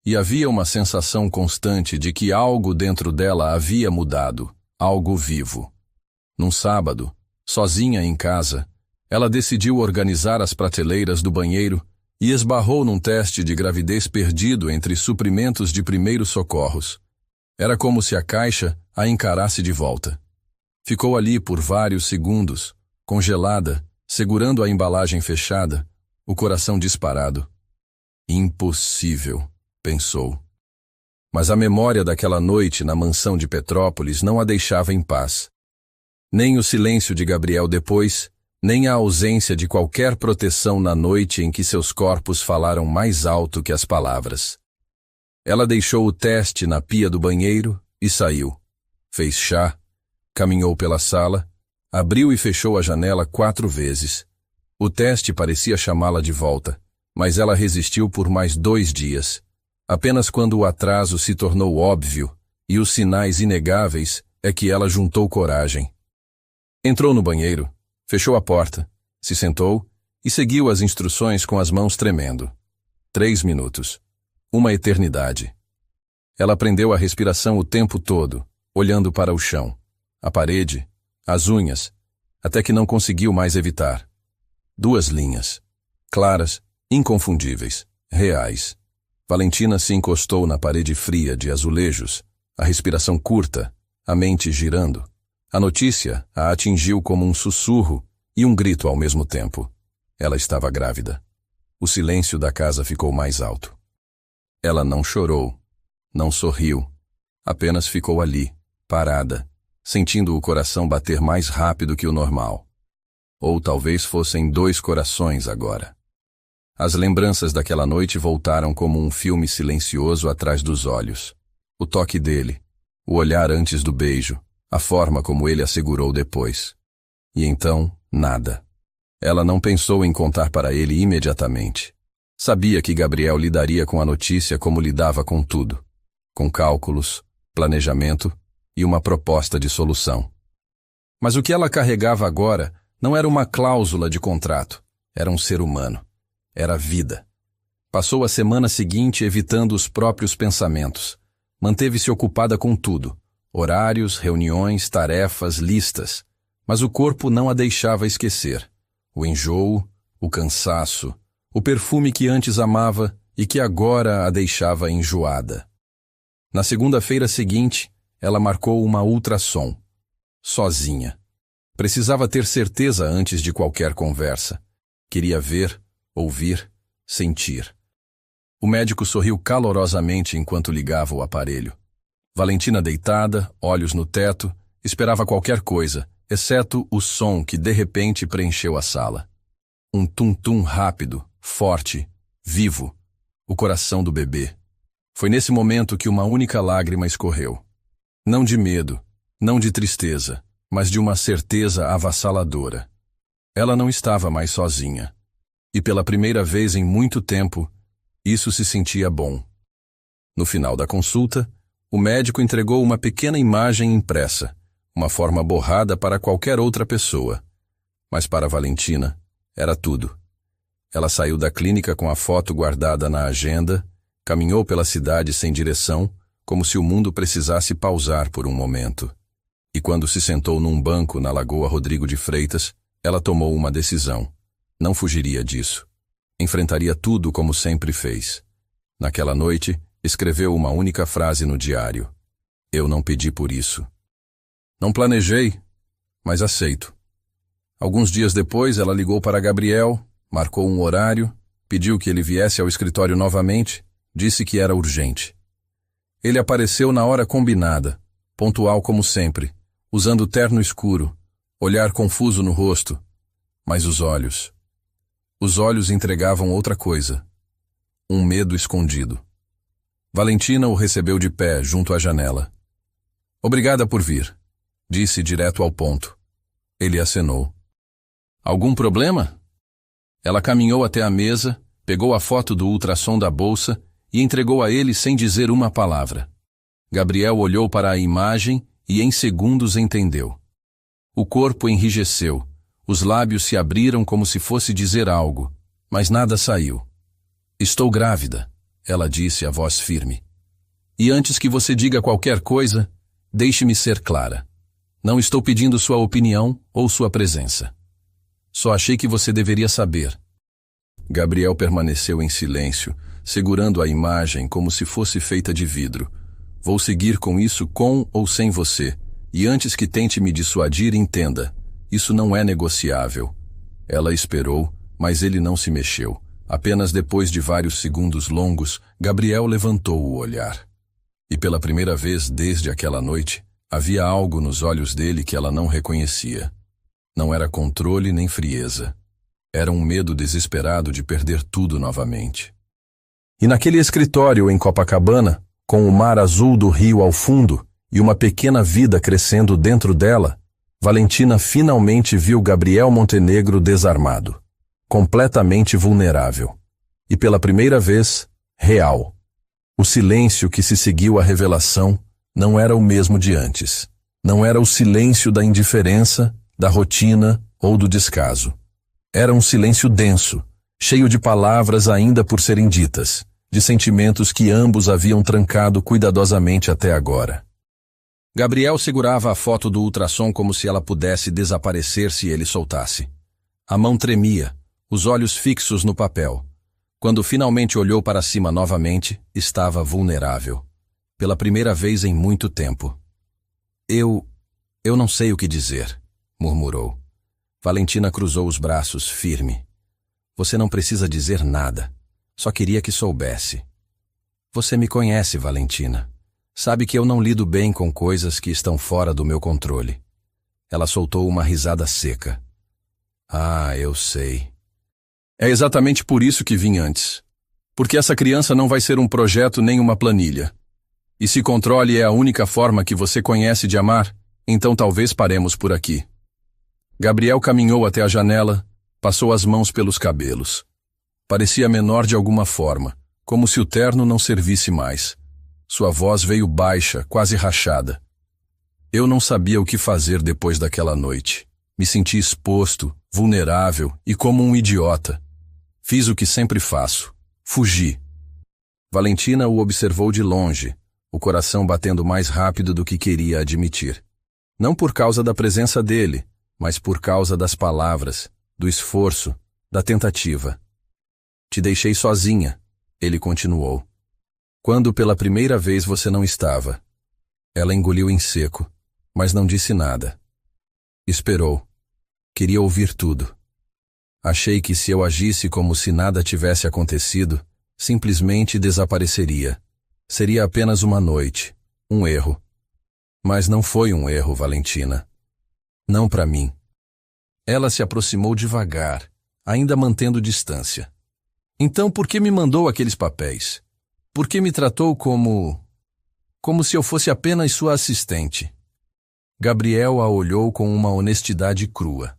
E havia uma sensação constante de que algo dentro dela havia mudado, algo vivo. Num sábado, sozinha em casa, ela decidiu organizar as prateleiras do banheiro e esbarrou num teste de gravidez perdido entre suprimentos de primeiros socorros. Era como se a caixa a encarasse de volta. Ficou ali por vários segundos, congelada, segurando a embalagem fechada, o coração disparado. Impossível, pensou. Mas a memória daquela noite na mansão de Petrópolis não a deixava em paz. Nem o silêncio de Gabriel depois, nem a ausência de qualquer proteção na noite em que seus corpos falaram mais alto que as palavras. Ela deixou o teste na pia do banheiro e saiu. Fez chá, caminhou pela sala, abriu e fechou a janela 4 vezes. O teste parecia chamá-la de volta, mas ela resistiu por mais 2 dias. Apenas quando o atraso se tornou óbvio e os sinais inegáveis é que ela juntou coragem. Entrou no banheiro, fechou a porta, se sentou e seguiu as instruções com as mãos tremendo. 3 minutos. Uma eternidade. Ela prendeu a respiração o tempo todo, olhando para o chão, a parede, as unhas, até que não conseguiu mais evitar. 2 linhas. Claras, inconfundíveis, reais. Valentina se encostou na parede fria de azulejos, a respiração curta, a mente girando. A notícia a atingiu como um sussurro e um grito ao mesmo tempo. Ela estava grávida. O silêncio da casa ficou mais alto. Ela não chorou, não sorriu, apenas ficou ali, parada, sentindo o coração bater mais rápido que o normal. Ou talvez fossem 2 corações agora. As lembranças daquela noite voltaram como um filme silencioso atrás dos olhos. O toque dele, o olhar antes do beijo, a forma como ele a segurou depois. E então, nada. Ela não pensou em contar para ele imediatamente. Sabia que Gabriel lidaria com a notícia como lidava com tudo. Com cálculos, planejamento e uma proposta de solução. Mas o que ela carregava agora não era uma cláusula de contrato. Era um ser humano. Era vida. Passou a semana seguinte evitando os próprios pensamentos. Manteve-se ocupada com tudo. Horários, reuniões, tarefas, listas. Mas o corpo não a deixava esquecer. O enjoo, o cansaço, o perfume que antes amava e que agora a deixava enjoada. Na segunda-feira seguinte, ela marcou uma ultrassom. Sozinha. Precisava ter certeza antes de qualquer conversa. Queria ver, ouvir, sentir. O médico sorriu calorosamente enquanto ligava o aparelho. Valentina deitada, olhos no teto, esperava qualquer coisa, exceto o som que de repente preencheu a sala. Um tum-tum rápido, forte, vivo. O coração do bebê. Foi nesse momento que uma única lágrima escorreu. Não de medo, não de tristeza, mas de uma certeza avassaladora. Ela não estava mais sozinha. E pela primeira vez em muito tempo, isso se sentia bom. No final da consulta, o médico entregou uma pequena imagem impressa, uma forma borrada para qualquer outra pessoa. Mas para Valentina, era tudo. Ela saiu da clínica com a foto guardada na agenda, caminhou pela cidade sem direção, como se o mundo precisasse pausar por um momento. E quando se sentou num banco na Lagoa Rodrigo de Freitas, ela tomou uma decisão. Não fugiria disso. Enfrentaria tudo como sempre fez. Naquela noite, escreveu uma única frase no diário. Eu não pedi por isso. Não planejei, mas aceito. Alguns dias depois, ela ligou para Gabriel, marcou um horário, pediu que ele viesse ao escritório novamente, disse que era urgente. Ele apareceu na hora combinada, pontual como sempre, usando terno escuro, olhar confuso no rosto, mas os olhos entregavam outra coisa, um medo escondido. Valentina o recebeu de pé junto à janela. Obrigada por vir, disse direto ao ponto. Ele acenou. Algum problema? Ela caminhou até a mesa, pegou a foto do ultrassom da bolsa e entregou a ele sem dizer uma palavra. Gabriel olhou para a imagem e em segundos entendeu. O corpo enrijeceu, os lábios se abriram como se fosse dizer algo, mas nada saiu. Estou grávida, ela disse a voz firme. E antes que você diga qualquer coisa, deixe-me ser clara. Não estou pedindo sua opinião ou sua presença. Só achei que você deveria saber. Gabriel permaneceu em silêncio, segurando a imagem como se fosse feita de vidro. Vou seguir com isso com ou sem você, e antes que tente me dissuadir, entenda, isso não é negociável. Ela esperou, mas ele não se mexeu. Apenas depois de vários segundos longos, Gabriel levantou o olhar. E pela primeira vez desde aquela noite, havia algo nos olhos dele que ela não reconhecia. Não era controle nem frieza. Era um medo desesperado de perder tudo novamente. E naquele escritório em Copacabana, com o mar azul do rio ao fundo e uma pequena vida crescendo dentro dela, Valentina finalmente viu Gabriel Montenegro desarmado, completamente vulnerável. E pela primeira vez, real. O silêncio que se seguiu à revelação não era o mesmo de antes. Não era o silêncio da indiferença, da rotina ou do descaso. Era um silêncio denso, cheio de palavras ainda por serem ditas, de sentimentos que ambos haviam trancado cuidadosamente até agora. Gabriel segurava a foto do ultrassom como se ela pudesse desaparecer se ele soltasse. A mão tremia, os olhos fixos no papel. Quando finalmente olhou para cima novamente, estava vulnerável. Pela primeira vez em muito tempo. Eu não sei o que dizer, murmurou. Valentina cruzou os braços, firme. Você não precisa dizer nada. Só queria que soubesse. Você me conhece, Valentina. Sabe que eu não lido bem com coisas que estão fora do meu controle. Ela soltou uma risada seca. Ah, eu sei. É exatamente por isso que vim antes. Porque essa criança não vai ser um projeto nem uma planilha. E se controle é a única forma que você conhece de amar, então talvez paremos por aqui. Gabriel caminhou até a janela, passou as mãos pelos cabelos. Parecia menor de alguma forma, como se o terno não servisse mais. Sua voz veio baixa, quase rachada. Eu não sabia o que fazer depois daquela noite. Me senti exposto, vulnerável e como um idiota. Fiz o que sempre faço. Fugi. Valentina o observou de longe, o coração batendo mais rápido do que queria admitir. Não por causa da presença dele, mas por causa das palavras, do esforço, da tentativa. Te deixei sozinha, ele continuou. Quando pela primeira vez você não estava. Ela engoliu em seco, mas não disse nada. Esperou. Queria ouvir tudo. Achei que se eu agisse como se nada tivesse acontecido, simplesmente desapareceria. Seria apenas uma noite, um erro. Mas não foi um erro, Valentina. Não para mim. Ela se aproximou devagar, ainda mantendo distância. Então por que me mandou aqueles papéis? Por que me tratou como se eu fosse apenas sua assistente? Gabriel a olhou com uma honestidade crua.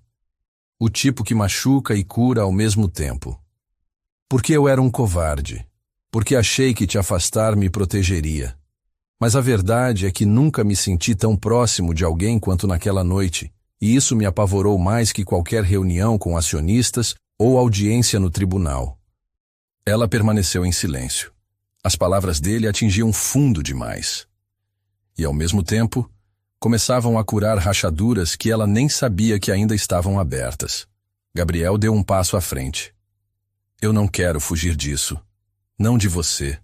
O tipo que machuca e cura ao mesmo tempo. Porque eu era um covarde. Porque achei que te afastar me protegeria. Mas a verdade é que nunca me senti tão próximo de alguém quanto naquela noite, e isso me apavorou mais que qualquer reunião com acionistas ou audiência no tribunal. Ela permaneceu em silêncio. As palavras dele atingiam fundo demais. E, ao mesmo tempo, começavam a curar rachaduras que ela nem sabia que ainda estavam abertas. Gabriel deu um passo à frente. Eu não quero fugir disso. Não de você.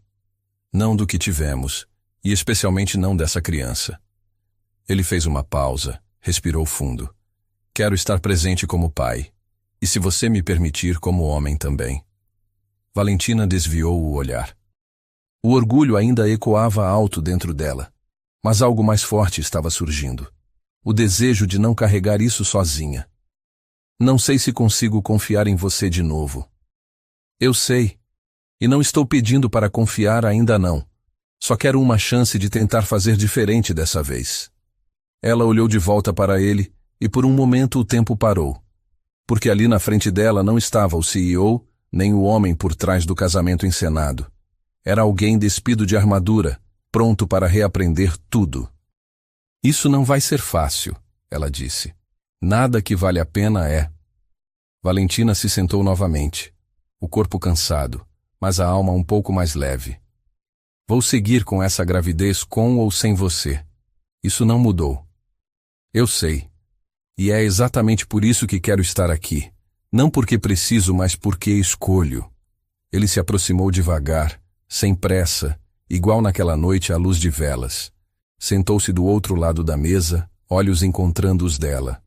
Não do que tivemos. E especialmente não dessa criança. Ele fez uma pausa, respirou fundo. Quero estar presente como pai. E se você me permitir, como homem também. Valentina desviou o olhar. O orgulho ainda ecoava alto dentro dela. Mas algo mais forte estava surgindo. O desejo de não carregar isso sozinha. Não sei se consigo confiar em você de novo. Eu sei. E não estou pedindo para confiar ainda não. Só quero uma chance de tentar fazer diferente dessa vez. Ela olhou de volta para ele e por um momento o tempo parou. Porque ali na frente dela não estava o CEO, nem o homem por trás do casamento encenado. Era alguém despido de armadura, pronto para reaprender tudo. Isso não vai ser fácil, ela disse. Nada que vale a pena é. Valentina se sentou novamente, o corpo cansado, mas a alma um pouco mais leve. Vou seguir com essa gravidez com ou sem você. Isso não mudou. Eu sei. E é exatamente por isso que quero estar aqui. Não porque preciso, mas porque escolho. Ele se aproximou devagar, sem pressa, igual naquela noite à luz de velas. Sentou-se do outro lado da mesa, olhos encontrando os dela.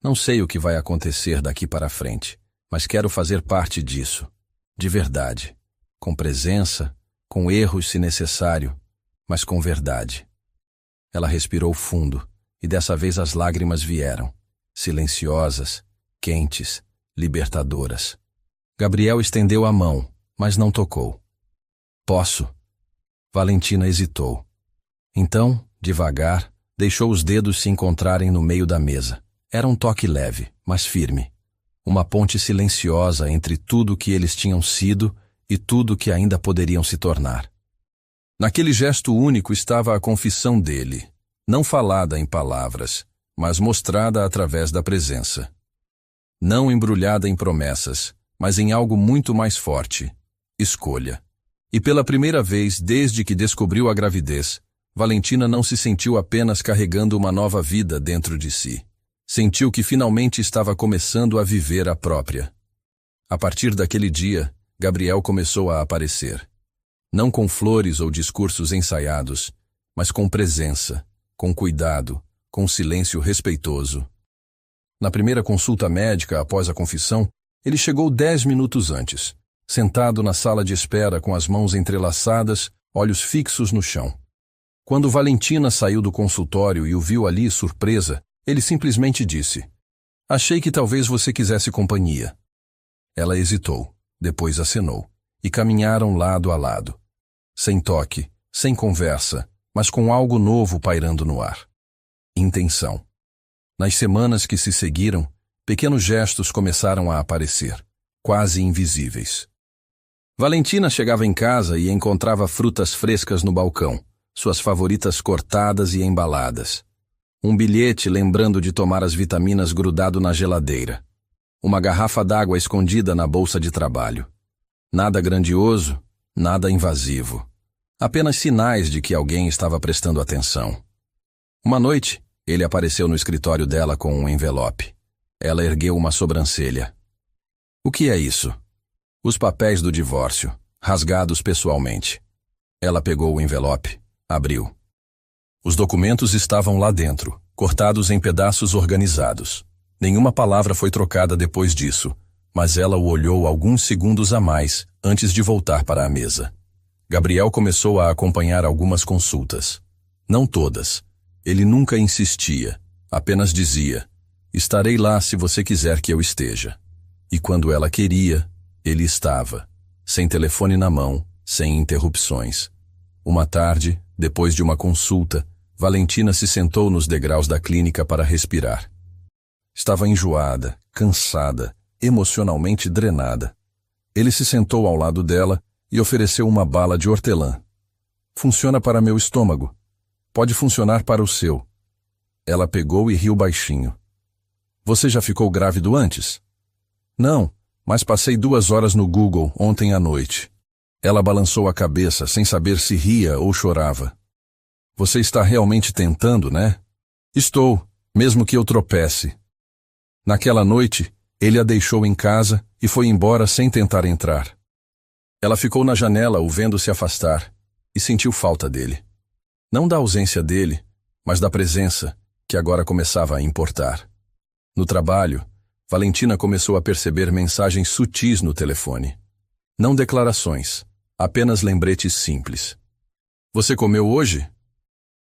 Não sei o que vai acontecer daqui para frente, mas quero fazer parte disso. De verdade. Com presença, com erros se necessário, mas com verdade. Ela respirou fundo, e dessa vez as lágrimas vieram, silenciosas, quentes, libertadoras. Gabriel estendeu a mão, mas não tocou. Posso? Valentina hesitou. Então, devagar, deixou os dedos se encontrarem no meio da mesa. Era um toque leve, mas firme. Uma ponte silenciosa entre tudo que eles tinham sido e tudo que ainda poderiam se tornar. Naquele gesto único estava a confissão dele, não falada em palavras, mas mostrada através da presença. Não embrulhada em promessas, mas em algo muito mais forte, escolha. E pela primeira vez desde que descobriu a gravidez, Valentina não se sentiu apenas carregando uma nova vida dentro de si. Sentiu que finalmente estava começando a viver a própria. A partir daquele dia, Gabriel começou a aparecer. Não com flores ou discursos ensaiados, mas com presença, com cuidado, com silêncio respeitoso. Na primeira consulta médica após a confissão, ele chegou 10 minutos antes, sentado na sala de espera com as mãos entrelaçadas, olhos fixos no chão. Quando Valentina saiu do consultório e o viu ali, surpresa, ele simplesmente disse: "Achei que talvez você quisesse companhia." Ela hesitou. Depois acenou, e caminharam lado a lado. Sem toque, sem conversa, mas com algo novo pairando no ar. Intenção. Nas semanas que se seguiram, pequenos gestos começaram a aparecer, quase invisíveis. Valentina chegava em casa e encontrava frutas frescas no balcão, suas favoritas cortadas e embaladas. Um bilhete lembrando de tomar as vitaminas grudado na geladeira. Uma garrafa d'água escondida na bolsa de trabalho. Nada grandioso, nada invasivo. Apenas sinais de que alguém estava prestando atenção. Uma noite, ele apareceu no escritório dela com um envelope. Ela ergueu uma sobrancelha. "O que é isso?" "Os papéis do divórcio, rasgados pessoalmente." Ela pegou o envelope, abriu. Os documentos estavam lá dentro, cortados em pedaços organizados. Nenhuma palavra foi trocada depois disso. mas ela o olhou alguns segundos a mais antes de voltar para a mesa. Gabriel começou a acompanhar algumas consultas. Não todas. Ele nunca insistia, apenas dizia: estarei lá se você quiser que eu esteja. E quando ela queria, ele estava, sem telefone na mão, sem interrupções. Uma tarde, depois de uma consulta, Valentina se sentou nos degraus da clínica para respirar. Estava enjoada, cansada, emocionalmente drenada. Ele se sentou ao lado dela e ofereceu uma bala de hortelã. Funciona para meu estômago. Pode funcionar para o seu. Ela pegou e riu baixinho. Você já ficou grávido antes? Não, mas passei 2 horas no Google ontem à noite. Ela balançou a cabeça sem saber se ria ou chorava. Você está realmente tentando, né? Estou, mesmo que eu tropece. Naquela noite, ele a deixou em casa e foi embora sem tentar entrar. Ela ficou na janela o vendo se afastar e sentiu falta dele. Não da ausência dele, mas da presença, que agora começava a importar. No trabalho, Valentina começou a perceber mensagens sutis no telefone. Não declarações, apenas lembretes simples. Você comeu hoje?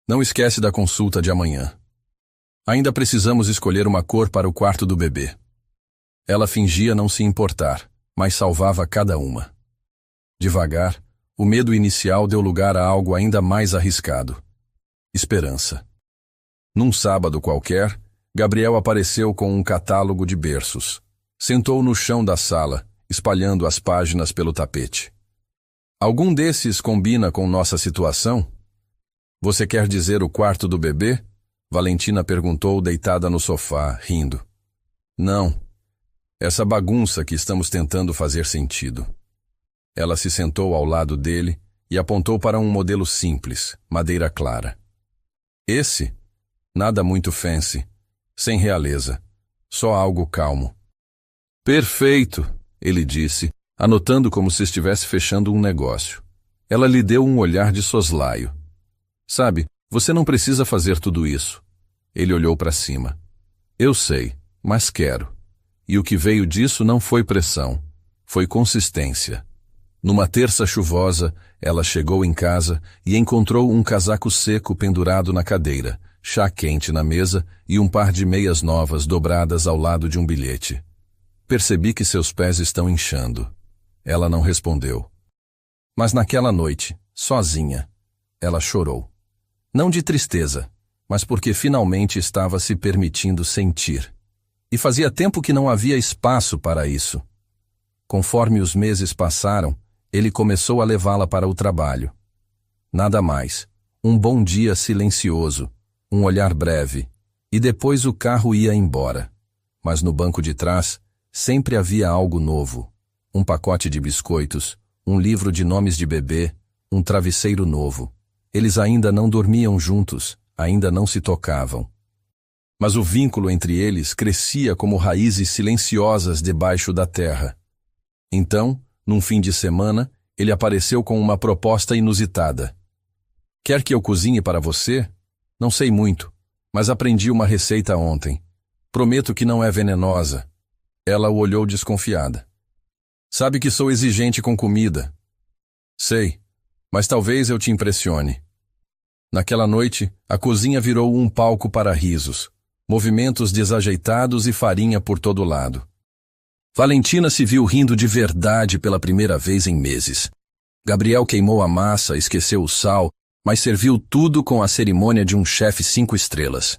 Não esquece da consulta de amanhã. Ainda precisamos escolher uma cor para o quarto do bebê. Ela fingia não se importar, mas salvava cada uma. Devagar, o medo inicial deu lugar a algo ainda mais arriscado. Esperança. Num sábado qualquer, Gabriel apareceu com um catálogo de berços. Sentou no chão da sala, espalhando as páginas pelo tapete. Algum desses combina com nossa situação? Você quer dizer o quarto do bebê? Valentina perguntou, deitada no sofá, rindo. Não. Essa bagunça que estamos tentando fazer sentido. Ela se sentou ao lado dele e apontou para um modelo simples, madeira clara. Esse? Nada muito fancy, sem realeza, só algo calmo. Perfeito, ele disse, anotando como se estivesse fechando um negócio. Ela lhe deu um olhar de soslaio. Sabe, você não precisa fazer tudo isso. Ele olhou para cima. Eu sei, mas quero. E o que veio disso não foi pressão, foi consistência. Numa terça chuvosa, ela chegou em casa e encontrou um casaco seco pendurado na cadeira, chá quente na mesa e um par de meias novas dobradas ao lado de um bilhete. Percebi que seus pés estão inchando. Ela não respondeu. Mas naquela noite, sozinha, ela chorou. Não de tristeza, mas porque finalmente estava se permitindo sentir. E fazia tempo que não havia espaço para isso. Conforme os meses passaram, ele começou a levá-la para o trabalho. Nada mais. Um bom dia silencioso, um olhar breve, e depois o carro ia embora. Mas no banco de trás, sempre havia algo novo. Um pacote de biscoitos, um livro de nomes de bebê, um travesseiro novo. Eles ainda não dormiam juntos, ainda não se tocavam. Mas o vínculo entre eles crescia como raízes silenciosas debaixo da terra. Então, num fim de semana, ele apareceu com uma proposta inusitada. Quer que eu cozinhe para você? Não sei muito, mas aprendi uma receita ontem. Prometo que não é venenosa. Ela o olhou desconfiada. Sabe que sou exigente com comida. Sei, mas talvez eu te impressione. Naquela noite, a cozinha virou um palco para risos, movimentos desajeitados e farinha por todo lado. Valentina se viu rindo de verdade pela primeira vez em meses. Gabriel queimou a massa, esqueceu o sal, mas serviu tudo com a cerimônia de um chefe 5 estrelas.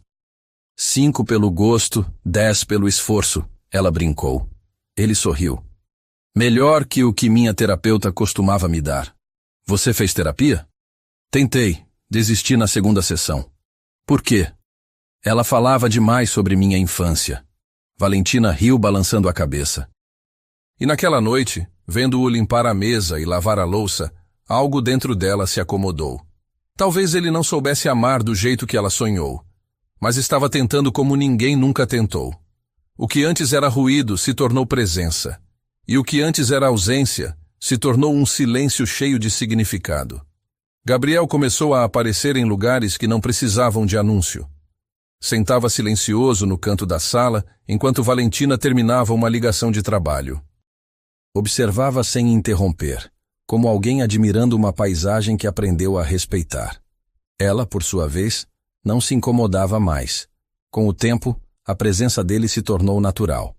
5 pelo gosto, 10 pelo esforço, ela brincou. Ele sorriu. Melhor que o que minha terapeuta costumava me dar. Você fez terapia? Tentei, desisti na segunda sessão. Por quê? Ela falava demais sobre minha infância. Valentina riu balançando a cabeça. E naquela noite, vendo-o limpar a mesa e lavar a louça, algo dentro dela se acomodou. Talvez ele não soubesse amar do jeito que ela sonhou, mas estava tentando como ninguém nunca tentou. O que antes era ruído se tornou presença, e o que antes era ausência se tornou um silêncio cheio de significado. Gabriel começou a aparecer em lugares que não precisavam de anúncio. Sentava silencioso no canto da sala, enquanto Valentina terminava uma ligação de trabalho. Observava sem interromper, como alguém admirando uma paisagem que aprendeu a respeitar. Ela, por sua vez, não se incomodava mais. Com o tempo, a presença dele se tornou natural.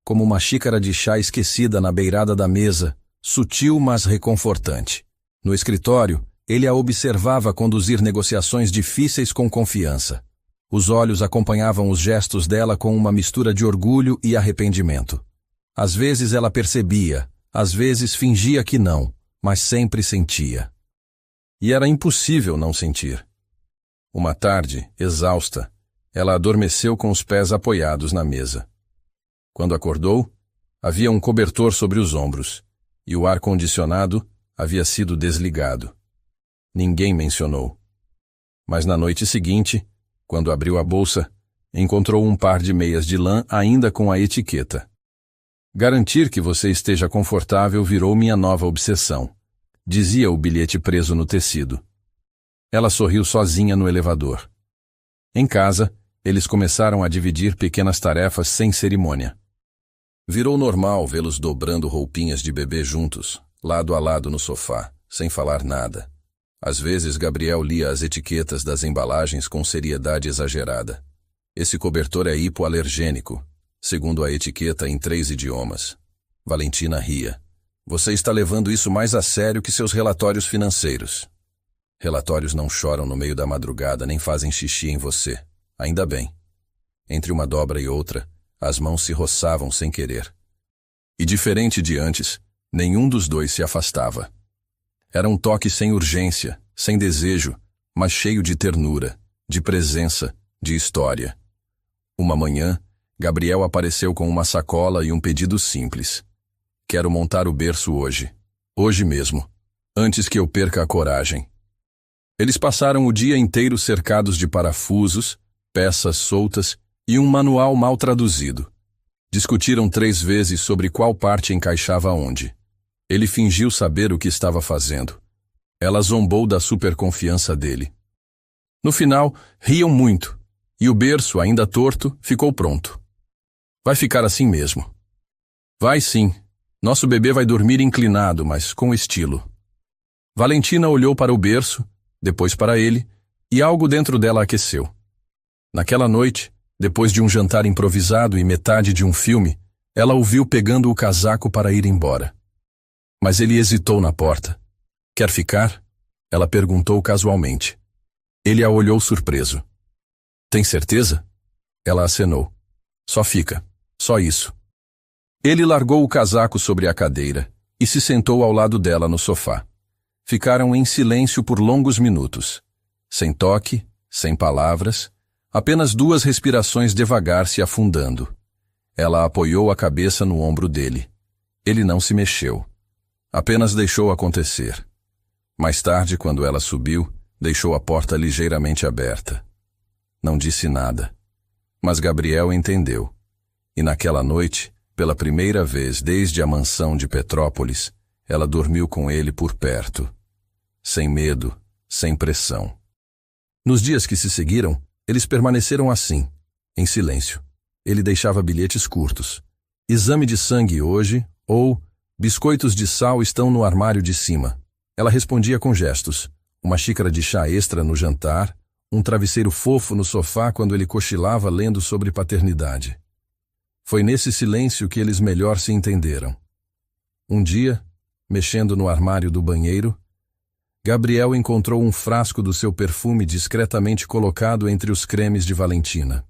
Como uma xícara de chá esquecida na beirada da mesa, sutil mas reconfortante. No escritório, ele a observava conduzir negociações difíceis com confiança. Os olhos acompanhavam os gestos dela com uma mistura de orgulho e arrependimento. Às vezes ela percebia, às vezes fingia que não, mas sempre sentia. E era impossível não sentir. Uma tarde, exausta, ela adormeceu com os pés apoiados na mesa. Quando acordou, havia um cobertor sobre os ombros, e o ar-condicionado havia sido desligado. Ninguém mencionou. Mas na noite seguinte, quando abriu a bolsa, encontrou um par de meias de lã ainda com a etiqueta. Garantir que você esteja confortável virou minha nova obsessão, dizia o bilhete preso no tecido. Ela sorriu sozinha no elevador. Em casa, eles começaram a dividir pequenas tarefas sem cerimônia. Virou normal vê-los dobrando roupinhas de bebê juntos, lado a lado no sofá, sem falar nada. Às vezes, Gabriel lia as etiquetas das embalagens com seriedade exagerada. Esse cobertor é hipoalergênico, segundo a etiqueta em 3 idiomas. Valentina ria. Você está levando isso mais a sério que seus relatórios financeiros. Relatórios não choram no meio da madrugada nem fazem xixi em você. Ainda bem. Entre uma dobra e outra, as mãos se roçavam sem querer. E diferente de antes, nenhum dos dois se afastava. Era um toque sem urgência, sem desejo, mas cheio de ternura, de presença, de história. Uma manhã, Gabriel apareceu com uma sacola e um pedido simples. Quero montar o berço hoje. Hoje mesmo. Antes que eu perca a coragem. Eles passaram o dia inteiro cercados de parafusos, peças soltas e um manual mal traduzido. Discutiram 3 vezes sobre qual parte encaixava onde. Ele fingiu saber o que estava fazendo. Ela zombou da superconfiança dele. No final, riam muito, e o berço, ainda torto, ficou pronto. Vai ficar assim mesmo. Vai sim. Nosso bebê vai dormir inclinado, mas com estilo. Valentina olhou para o berço, depois para ele, e algo dentro dela aqueceu. Naquela noite, depois de um jantar improvisado e metade de um filme, ela o viu pegando o casaco para ir embora. Mas ele hesitou na porta. Quer ficar? Ela perguntou casualmente. Ele a olhou surpreso. Tem certeza? Ela acenou. Só fica. Só isso. Ele largou o casaco sobre a cadeira e se sentou ao lado dela no sofá. Ficaram em silêncio por longos minutos. Sem toque, sem palavras, apenas 2 respirações devagar se afundando. Ela apoiou a cabeça no ombro dele. Ele não se mexeu. Apenas deixou acontecer. Mais tarde, quando ela subiu, deixou a porta ligeiramente aberta. Não disse nada. Mas Gabriel entendeu. E naquela noite, pela primeira vez desde a mansão de Petrópolis, ela dormiu com ele por perto. Sem medo, sem pressão. Nos dias que se seguiram, eles permaneceram assim, em silêncio. Ele deixava bilhetes curtos. Exame de sangue hoje, ou biscoitos de sal estão no armário de cima. Ela respondia com gestos. Uma xícara de chá extra no jantar, um travesseiro fofo no sofá quando ele cochilava lendo sobre paternidade. Foi nesse silêncio que eles melhor se entenderam. Um dia, mexendo no armário do banheiro, Gabriel encontrou um frasco do seu perfume discretamente colocado entre os cremes de Valentina.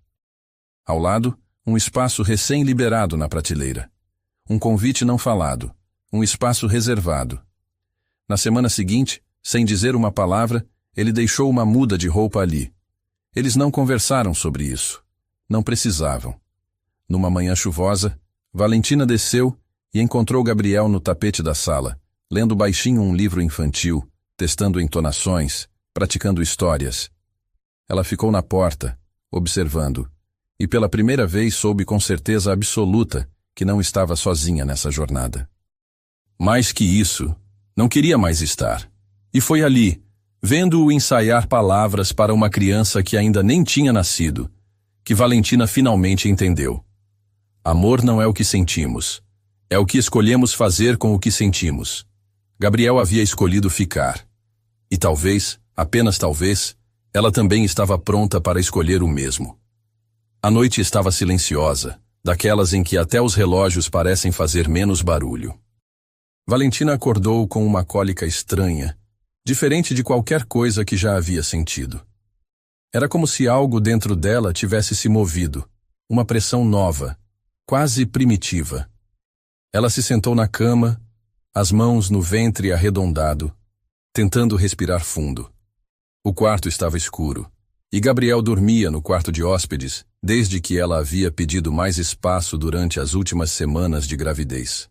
Ao lado, um espaço recém-liberado na prateleira. Um convite não falado, um espaço reservado. Na semana seguinte, sem dizer uma palavra, ele deixou uma muda de roupa ali. Eles não conversaram sobre isso. Não precisavam. Numa manhã chuvosa, Valentina desceu e encontrou Gabriel no tapete da sala, lendo baixinho um livro infantil, testando entonações, praticando histórias. Ela ficou na porta, observando, e pela primeira vez soube com certeza absoluta que não estava sozinha nessa jornada. Mais que isso, não queria mais estar. E foi ali, vendo-o ensaiar palavras para uma criança que ainda nem tinha nascido, que Valentina finalmente entendeu. Amor não é o que sentimos. É o que escolhemos fazer com o que sentimos. Gabriel havia escolhido ficar. E talvez, apenas talvez, ela também estava pronta para escolher o mesmo. A noite estava silenciosa, daquelas em que até os relógios parecem fazer menos barulho. Valentina acordou com uma cólica estranha, diferente de qualquer coisa que já havia sentido. Era como se algo dentro dela tivesse se movido, uma pressão nova, quase primitiva. Ela se sentou na cama, as mãos no ventre arredondado, tentando respirar fundo. O quarto estava escuro, e Gabriel dormia no quarto de hóspedes desde que ela havia pedido mais espaço durante as últimas semanas de gravidez.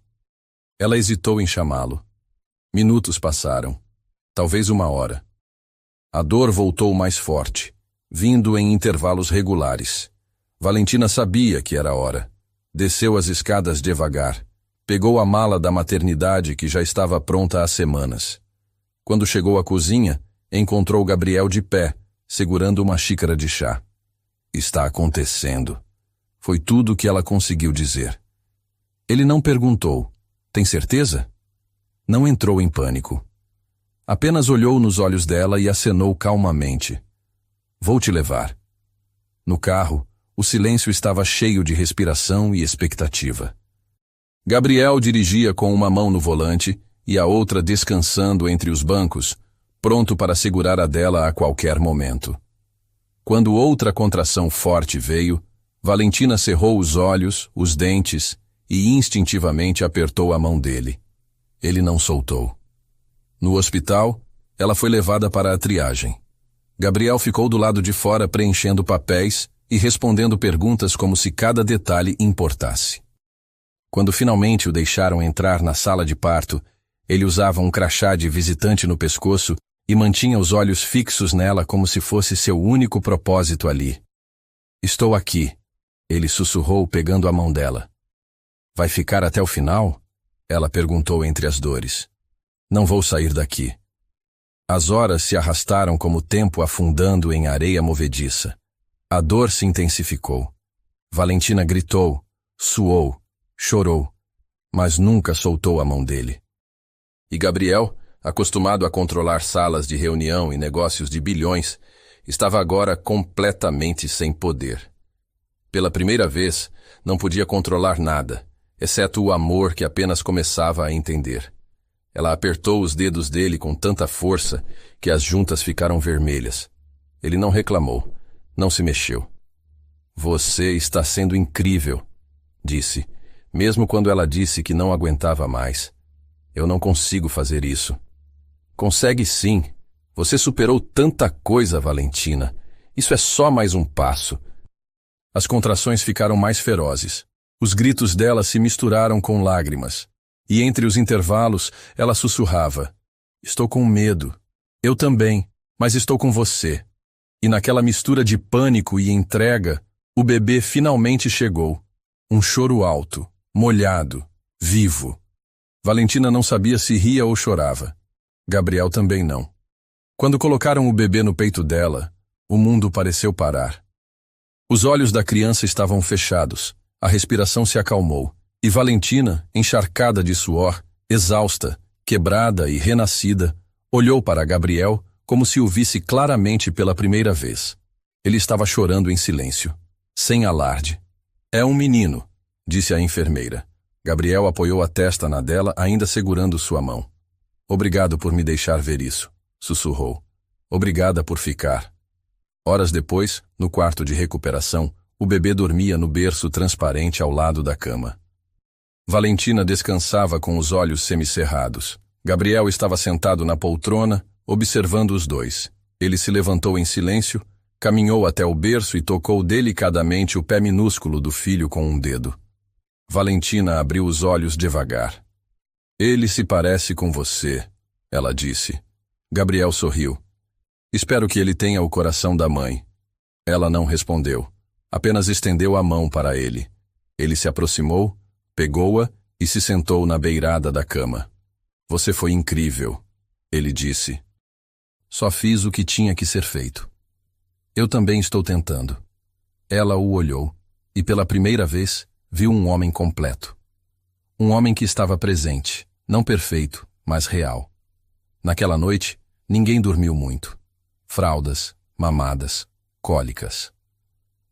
Ela hesitou em chamá-lo. Minutos passaram, talvez uma hora. A dor voltou mais forte, vindo em intervalos regulares. Valentina sabia que era hora. Desceu as escadas devagar. Pegou a mala da maternidade que já estava pronta há semanas. Quando chegou à cozinha, encontrou Gabriel de pé, segurando uma xícara de chá. Está acontecendo. Foi tudo o que ela conseguiu dizer. Ele não perguntou, tem certeza? Não entrou em pânico. Apenas olhou nos olhos dela e acenou calmamente. Vou te levar. No carro, o silêncio estava cheio de respiração e expectativa. Gabriel dirigia com uma mão no volante e a outra descansando entre os bancos, pronto para segurar a dela a qualquer momento. Quando outra contração forte veio, Valentina cerrou os olhos, os dentes e instintivamente apertou a mão dele. Ele não soltou. No hospital, ela foi levada para a triagem. Gabriel ficou do lado de fora preenchendo papéis e respondendo perguntas como se cada detalhe importasse. Quando finalmente o deixaram entrar na sala de parto, ele usava um crachá de visitante no pescoço e mantinha os olhos fixos nela como se fosse seu único propósito ali. Estou aqui, ele sussurrou pegando a mão dela. Vai ficar até o final? Ela perguntou entre as dores. Não vou sair daqui. As horas se arrastaram como o tempo afundando em areia movediça. A dor se intensificou. Valentina gritou, suou, chorou, mas nunca soltou a mão dele. E Gabriel, acostumado a controlar salas de reunião e negócios de bilhões, estava agora completamente sem poder. Pela primeira vez, não podia controlar nada, exceto o amor que apenas começava a entender. Ela apertou os dedos dele com tanta força que as juntas ficaram vermelhas. Ele não reclamou, não se mexeu. Você está sendo incrível, disse, mesmo quando ela disse que não aguentava mais. Eu não consigo fazer isso. Consegue sim. Você superou tanta coisa, Valentina. Isso é só mais um passo. As contrações ficaram mais ferozes. Os gritos dela se misturaram com lágrimas. E entre os intervalos, ela sussurrava. Estou com medo. Eu também, mas estou com você. E naquela mistura de pânico e entrega, o bebê finalmente chegou. Um choro alto, molhado, vivo. Valentina não sabia se ria ou chorava. Gabriel também não. Quando colocaram o bebê no peito dela, o mundo pareceu parar. Os olhos da criança estavam fechados, a respiração se acalmou, e Valentina, encharcada de suor, exausta, quebrada e renascida, olhou para Gabriel como se o visse claramente pela primeira vez. Ele estava chorando em silêncio, sem alarde. É um menino, disse a enfermeira. Gabriel apoiou a testa na dela, ainda segurando sua mão. Obrigado por me deixar ver isso, sussurrou. Obrigada por ficar. Horas depois, no quarto de recuperação, o bebê dormia no berço transparente ao lado da cama. Valentina descansava com os olhos semicerrados. Gabriel estava sentado na poltrona, observando os dois. Ele se levantou em silêncio, caminhou até o berço e tocou delicadamente o pé minúsculo do filho com um dedo. Valentina abriu os olhos devagar. Ele se parece com você, ela disse. Gabriel sorriu. Espero que ele tenha o coração da mãe. Ela não respondeu. Apenas estendeu a mão para ele. Ele se aproximou, pegou-a e se sentou na beirada da cama. Você foi incrível, ele disse. Só fiz o que tinha que ser feito. Eu também estou tentando. Ela o olhou, e pela primeira vez, viu um homem completo. Um homem que estava presente, não perfeito, mas real. Naquela noite, ninguém dormiu muito. Fraldas, mamadas, cólicas.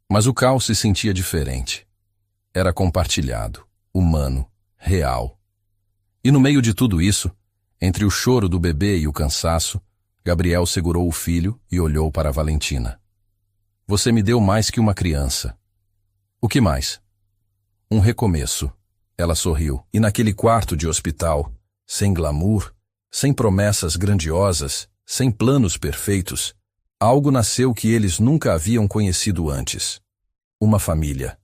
Mas o Cal se sentia diferente. Era compartilhado, humano, real. E no meio de tudo isso, entre o choro do bebê e o cansaço, Gabriel segurou o filho e olhou para Valentina. Você me deu mais que uma criança. O que mais? Um recomeço. Ela sorriu. E naquele quarto de hospital, sem glamour, sem promessas grandiosas, sem planos perfeitos, algo nasceu que eles nunca haviam conhecido antes. Uma família.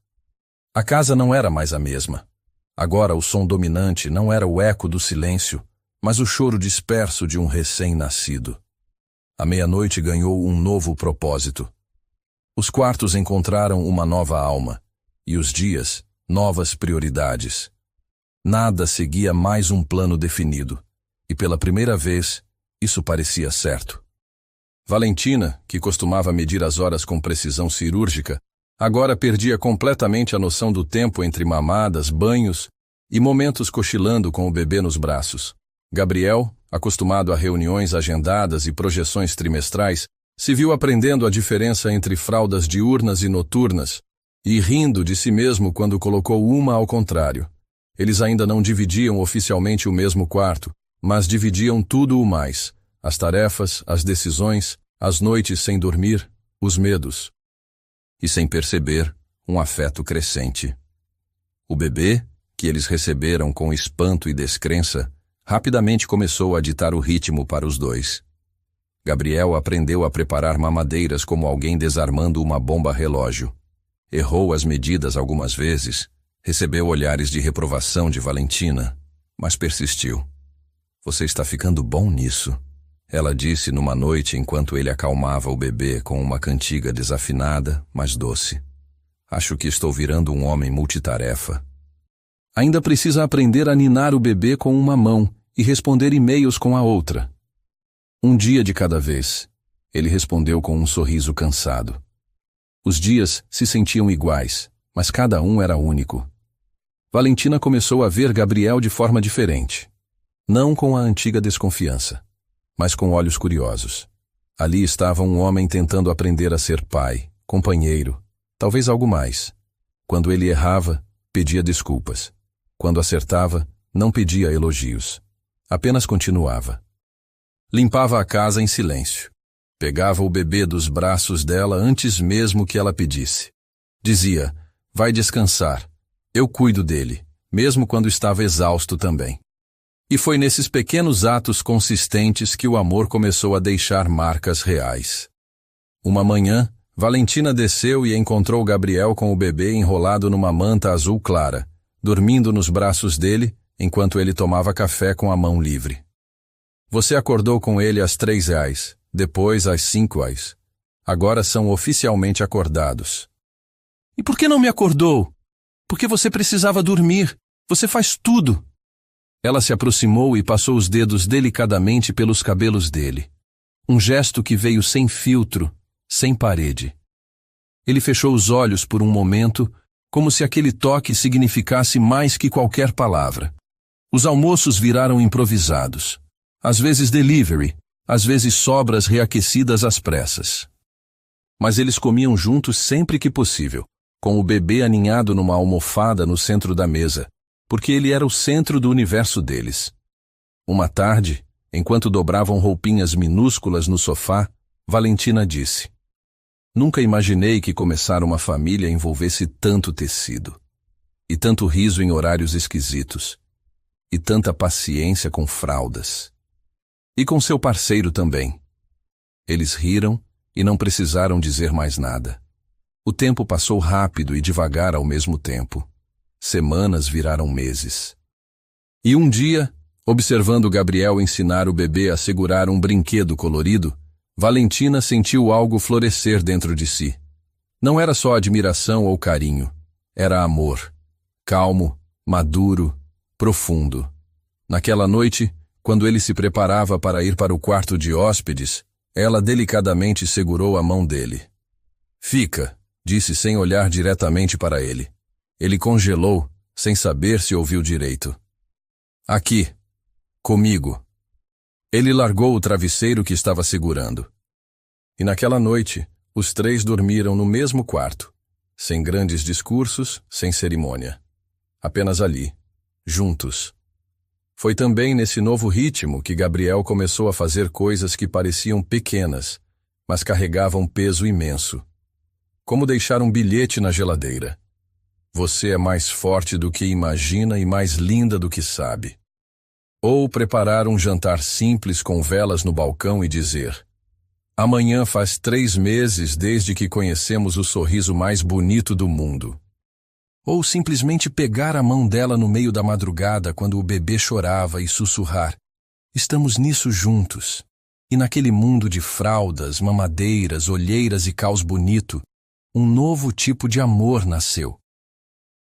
A casa não era mais a mesma. Agora o som dominante não era o eco do silêncio, mas o choro disperso de um recém-nascido. A meia-noite ganhou um novo propósito. Os quartos encontraram uma nova alma, e os dias, novas prioridades. Nada seguia mais um plano definido, e pela primeira vez, isso parecia certo. Valentina, que costumava medir as horas com precisão cirúrgica, agora perdia completamente a noção do tempo entre mamadas, banhos e momentos cochilando com o bebê nos braços. Gabriel, acostumado a reuniões agendadas e projeções trimestrais, se viu aprendendo a diferença entre fraldas diurnas e noturnas e rindo de si mesmo quando colocou uma ao contrário. Eles ainda não dividiam oficialmente o mesmo quarto, mas dividiam tudo o mais: as tarefas, as decisões, as noites sem dormir, os medos. E sem perceber, um afeto crescente. O bebê, que eles receberam com espanto e descrença, rapidamente começou a ditar o ritmo para os dois. Gabriel aprendeu a preparar mamadeiras como alguém desarmando uma bomba relógio. Errou as medidas algumas vezes, recebeu olhares de reprovação de Valentina, mas persistiu. Você está ficando bom nisso, ela disse numa noite enquanto ele acalmava o bebê com uma cantiga desafinada, mas doce. Acho que estou virando um homem multitarefa. Ainda precisa aprender a ninar o bebê com uma mão e responder e-mails com a outra. Um dia de cada vez, ele respondeu com um sorriso cansado. Os dias se sentiam iguais, mas cada um era único. Valentina começou a ver Gabriel de forma diferente. Não com a antiga desconfiança, mas com olhos curiosos. Ali estava um homem tentando aprender a ser pai, companheiro, talvez algo mais. Quando ele errava, pedia desculpas. Quando acertava, não pedia elogios. Apenas continuava. Limpava a casa em silêncio. Pegava o bebê dos braços dela antes mesmo que ela pedisse. Dizia: vai descansar. Eu cuido dele, mesmo quando estava exausto também. E foi nesses pequenos atos consistentes que o amor começou a deixar marcas reais. Uma manhã, Valentina desceu e encontrou Gabriel com o bebê enrolado numa manta azul clara, dormindo nos braços dele, enquanto ele tomava café com a mão livre. Você acordou com ele às R$3, depois às R$5. Agora são oficialmente acordados. E por que não me acordou? Porque você precisava dormir. Você faz tudo. Ela se aproximou e passou os dedos delicadamente pelos cabelos dele. Um gesto que veio sem filtro, sem parede. Ele fechou os olhos por um momento, como se aquele toque significasse mais que qualquer palavra. Os almoços viraram improvisados. Às vezes delivery, às vezes sobras reaquecidas às pressas. Mas eles comiam juntos sempre que possível, com o bebê aninhado numa almofada no centro da mesa, porque ele era o centro do universo deles. Uma tarde, enquanto dobravam roupinhas minúsculas no sofá, Valentina disse: nunca imaginei que começar uma família envolvesse tanto tecido, e tanto riso em horários esquisitos, e tanta paciência com fraldas. E com seu parceiro também. Eles riram e não precisaram dizer mais nada. O tempo passou rápido e devagar ao mesmo tempo. Semanas viraram meses. E um dia, observando Gabriel ensinar o bebê a segurar um brinquedo colorido, Valentina sentiu algo florescer dentro de si. Não era só admiração ou carinho, era amor. Calmo, maduro, profundo. Naquela noite, quando ele se preparava para ir para o quarto de hóspedes, ela delicadamente segurou a mão dele. Fica, disse sem olhar diretamente para ele. Ele congelou, sem saber se ouviu direito. Aqui, comigo. Ele largou o travesseiro que estava segurando. E naquela noite, os três dormiram no mesmo quarto, sem grandes discursos, sem cerimônia. Apenas ali, juntos. Foi também nesse novo ritmo que Gabriel começou a fazer coisas que pareciam pequenas, mas carregavam peso imenso. Como deixar um bilhete na geladeira. Você é mais forte do que imagina e mais linda do que sabe. Ou preparar um jantar simples com velas no balcão e dizer: amanhã faz 3 meses desde que conhecemos o sorriso mais bonito do mundo. Ou simplesmente pegar a mão dela no meio da madrugada quando o bebê chorava e sussurrar: estamos nisso juntos. E naquele mundo de fraldas, mamadeiras, olheiras e caos bonito, um novo tipo de amor nasceu.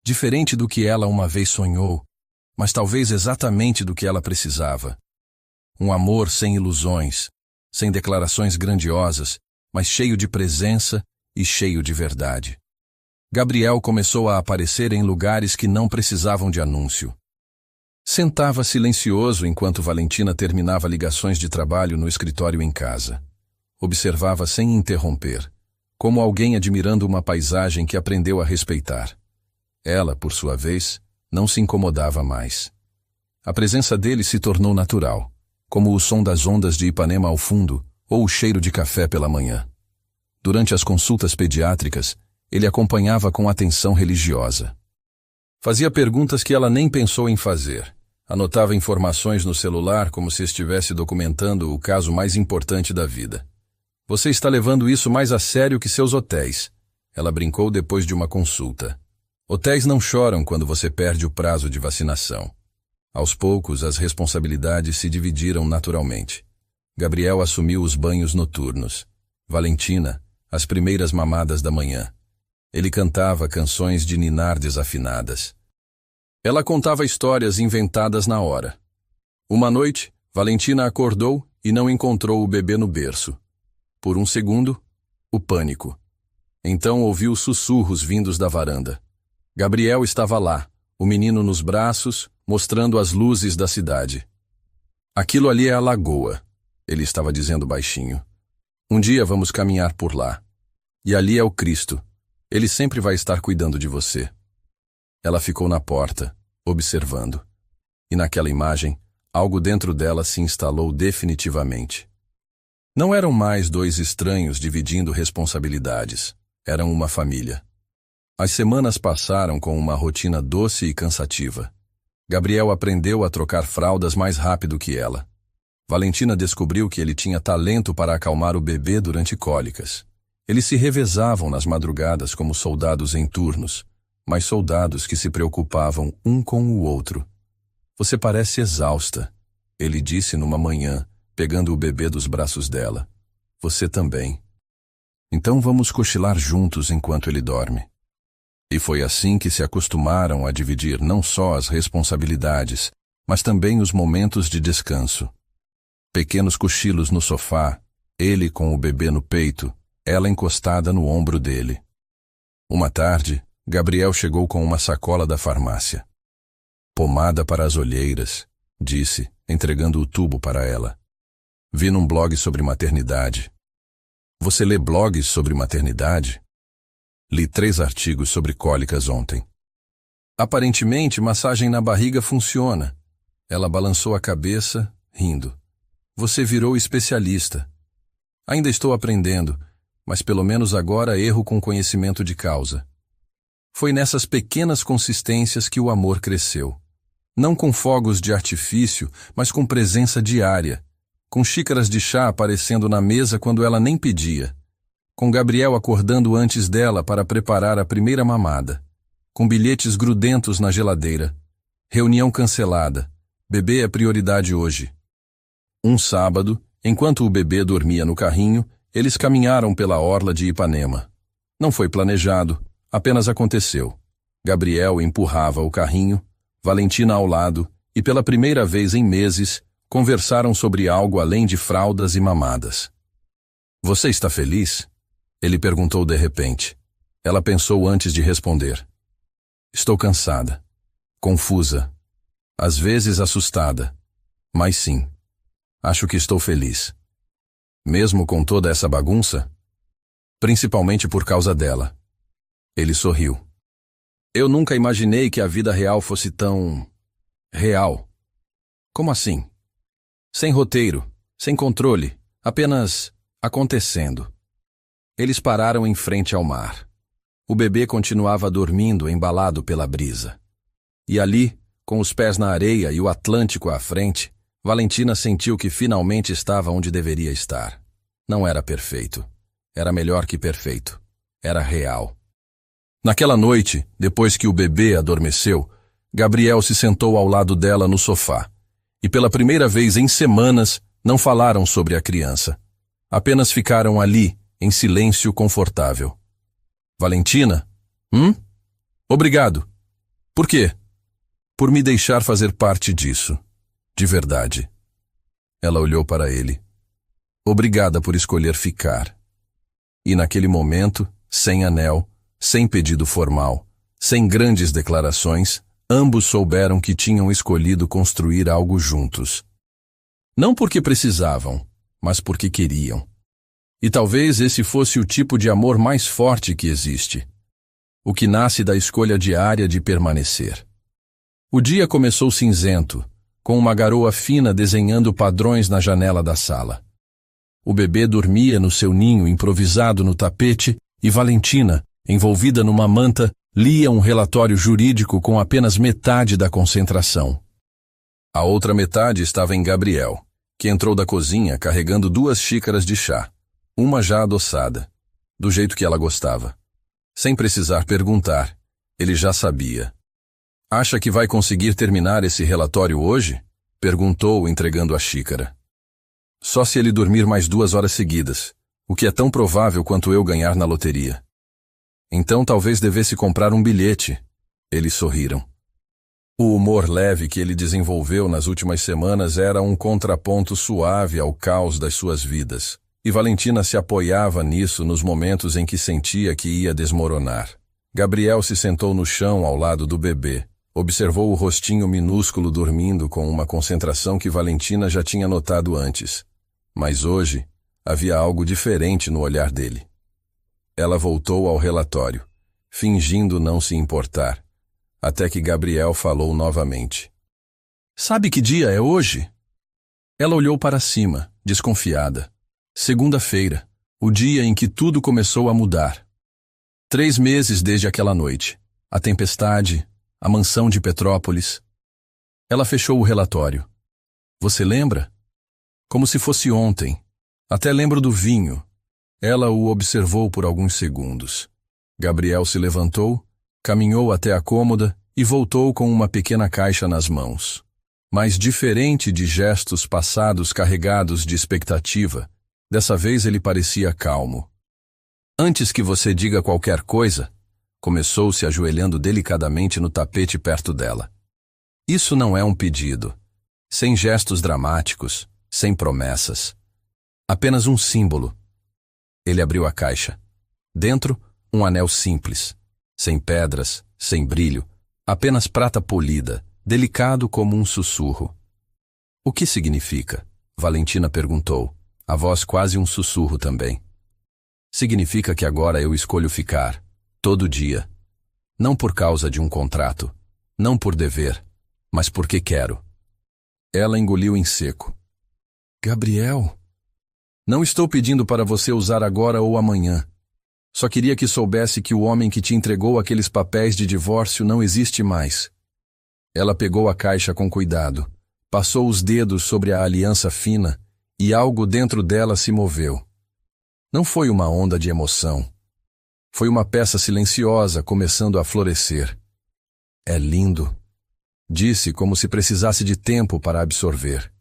Diferente do que ela uma vez sonhou, mas talvez exatamente do que ela precisava. Um amor sem ilusões, sem declarações grandiosas, mas cheio de presença e cheio de verdade. Gabriel começou a aparecer em lugares que não precisavam de anúncio. Sentava silencioso enquanto Valentina terminava ligações de trabalho no escritório em casa. Observava sem interromper, como alguém admirando uma paisagem que aprendeu a respeitar. Ela, por sua vez, não se incomodava mais. A presença dele se tornou natural, como o som das ondas de Ipanema ao fundo ou o cheiro de café pela manhã. Durante as consultas pediátricas, ele acompanhava com atenção religiosa. Fazia perguntas que ela nem pensou em fazer. Anotava informações no celular como se estivesse documentando o caso mais importante da vida. Você está levando isso mais a sério que seus hotéis, ela brincou depois de uma consulta. Hotéis não choram quando você perde o prazo de vacinação. Aos poucos, as responsabilidades se dividiram naturalmente. Gabriel assumiu os banhos noturnos. Valentina, as primeiras mamadas da manhã. Ele cantava canções de ninar desafinadas. Ela contava histórias inventadas na hora. Uma noite, Valentina acordou e não encontrou o bebê no berço. Por um segundo, o pânico. Então ouviu sussurros vindos da varanda. Gabriel estava lá, o menino nos braços, mostrando as luzes da cidade. Aquilo ali é a lagoa, ele estava dizendo baixinho. Um dia vamos caminhar por lá. E ali é o Cristo. Ele sempre vai estar cuidando de você. Ela ficou na porta, observando. E naquela imagem, algo dentro dela se instalou definitivamente. Não eram mais 2 estranhos dividindo responsabilidades. Eram uma família. As semanas passaram com uma rotina doce e cansativa. Gabriel aprendeu a trocar fraldas mais rápido que ela. Valentina descobriu que ele tinha talento para acalmar o bebê durante cólicas. Eles se revezavam nas madrugadas como soldados em turnos, mas soldados que se preocupavam um com o outro. Você parece exausta, ele disse numa manhã, pegando o bebê dos braços dela. Você também. Então vamos cochilar juntos enquanto ele dorme. E foi assim que se acostumaram a dividir não só as responsabilidades, mas também os momentos de descanso. Pequenos cochilos no sofá, ele com o bebê no peito, ela encostada no ombro dele. Uma tarde, Gabriel chegou com uma sacola da farmácia. Pomada para as olheiras, disse, entregando o tubo para ela. Vi num blog sobre maternidade. Você lê blogs sobre maternidade? Li 3 artigos sobre cólicas ontem. Aparentemente, massagem na barriga funciona. Ela balançou a cabeça, rindo. Você virou especialista. Ainda estou aprendendo, mas pelo menos agora erro com conhecimento de causa. Foi nessas pequenas consistências que o amor cresceu. Não com fogos de artifício, mas com presença diária, com xícaras de chá aparecendo na mesa quando ela nem pedia, com Gabriel acordando antes dela para preparar a primeira mamada, com bilhetes grudentos na geladeira, reunião cancelada, bebê é prioridade hoje. Um sábado, enquanto o bebê dormia no carrinho, eles caminharam pela orla de Ipanema. Não foi planejado, apenas aconteceu. Gabriel empurrava o carrinho, Valentina ao lado, e pela primeira vez em meses, conversaram sobre algo além de fraldas e mamadas. Você está feliz? Ele perguntou de repente. Ela pensou antes de responder. Estou cansada, confusa, às vezes assustada, mas sim, acho que estou feliz. Mesmo com toda essa bagunça? Principalmente por causa dela. Ele sorriu. Eu nunca imaginei que a vida real fosse tão... real. Como assim? Sem roteiro, sem controle, apenas acontecendo. Eles pararam em frente ao mar. O bebê continuava dormindo, embalado pela brisa. E ali, com os pés na areia e o Atlântico à frente, Valentina sentiu que finalmente estava onde deveria estar. Não era perfeito. Era melhor que perfeito. Era real. Naquela noite, depois que o bebê adormeceu, Gabriel se sentou ao lado dela no sofá. E pela primeira vez em semanas, não falaram sobre a criança. Apenas ficaram ali, em silêncio confortável. Valentina? Obrigado. Por quê? Por me deixar fazer parte disso. De verdade. Ela olhou para ele. Obrigada por escolher ficar. E naquele momento, sem anel, sem pedido formal, sem grandes declarações, ambos souberam que tinham escolhido construir algo juntos. Não porque precisavam, mas porque queriam. E talvez esse fosse o tipo de amor mais forte que existe. O que nasce da escolha diária de permanecer. O dia começou cinzento, com uma garoa fina desenhando padrões na janela da sala. O bebê dormia no seu ninho improvisado no tapete e Valentina, envolvida numa manta, lia um relatório jurídico com apenas metade da concentração. A outra metade estava em Gabriel, que entrou da cozinha carregando 2 xícaras de chá, uma já adoçada, do jeito que ela gostava. Sem precisar perguntar, ele já sabia. Acha que vai conseguir terminar esse relatório hoje? Perguntou, entregando a xícara. Só se ele dormir mais 2 horas seguidas, o que é tão provável quanto eu ganhar na loteria. Então talvez devesse comprar um bilhete. Eles sorriram. O humor leve que ele desenvolveu nas últimas semanas era um contraponto suave ao caos das suas vidas, e Valentina se apoiava nisso nos momentos em que sentia que ia desmoronar. Gabriel se sentou no chão ao lado do bebê, observou o rostinho minúsculo dormindo com uma concentração que Valentina já tinha notado antes. Mas hoje, havia algo diferente no olhar dele. Ela voltou ao relatório, fingindo não se importar, até que Gabriel falou novamente. Sabe que dia é hoje? Ela olhou para cima, desconfiada. Segunda-feira, o dia em que tudo começou a mudar. 3 meses desde aquela noite. A tempestade, a mansão de Petrópolis. Ela fechou o relatório. Você lembra? Como se fosse ontem. Até lembro do vinho. Ela o observou por alguns segundos. Gabriel se levantou, caminhou até a cômoda e voltou com uma pequena caixa nas mãos. Mas diferente de gestos passados carregados de expectativa, dessa vez ele parecia calmo. Antes que você diga qualquer coisa, começou se ajoelhando delicadamente no tapete perto dela. Isso não é um pedido. Sem gestos dramáticos, sem promessas. Apenas um símbolo. Ele abriu a caixa. Dentro, um anel simples, sem pedras, sem brilho, apenas prata polida, delicado como um sussurro. O que significa? Valentina perguntou, a voz quase um sussurro também. Significa que agora eu escolho ficar, todo dia. Não por causa de um contrato, não por dever, mas porque quero. Ela engoliu em seco. Gabriel, não estou pedindo para você usar agora ou amanhã. Só queria que soubesse que o homem que te entregou aqueles papéis de divórcio não existe mais. Ela pegou a caixa com cuidado, passou os dedos sobre a aliança fina e algo dentro dela se moveu. Não foi uma onda de emoção. Foi uma peça silenciosa começando a florescer. É lindo, disse como se precisasse de tempo para absorver.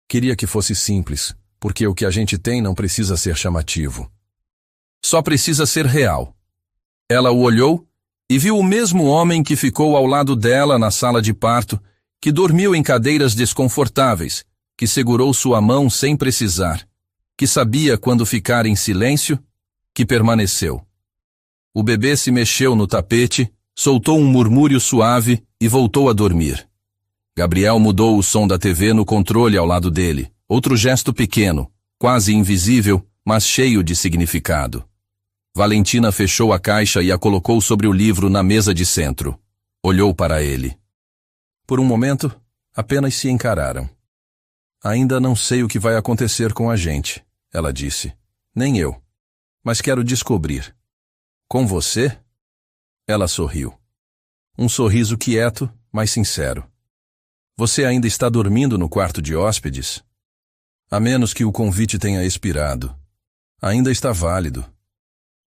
Queria que fosse simples, porque o que a gente tem não precisa ser chamativo. Só precisa ser real. Ela o olhou e viu o mesmo homem que ficou ao lado dela na sala de parto, que dormiu em cadeiras desconfortáveis, que segurou sua mão sem precisar, que sabia quando ficar em silêncio, que permaneceu. O bebê se mexeu no tapete, soltou um murmúrio suave e voltou a dormir. Gabriel mudou o som da TV no controle ao lado dele, outro gesto pequeno, quase invisível, mas cheio de significado. Valentina fechou a caixa e a colocou sobre o livro na mesa de centro. Olhou para ele. Por um momento, apenas se encararam. Ainda não sei o que vai acontecer com a gente, ela disse. Nem eu. Mas quero descobrir. Com você? Ela sorriu. Um sorriso quieto, mas sincero. Você ainda está dormindo no quarto de hóspedes? A menos que o convite tenha expirado. Ainda está válido.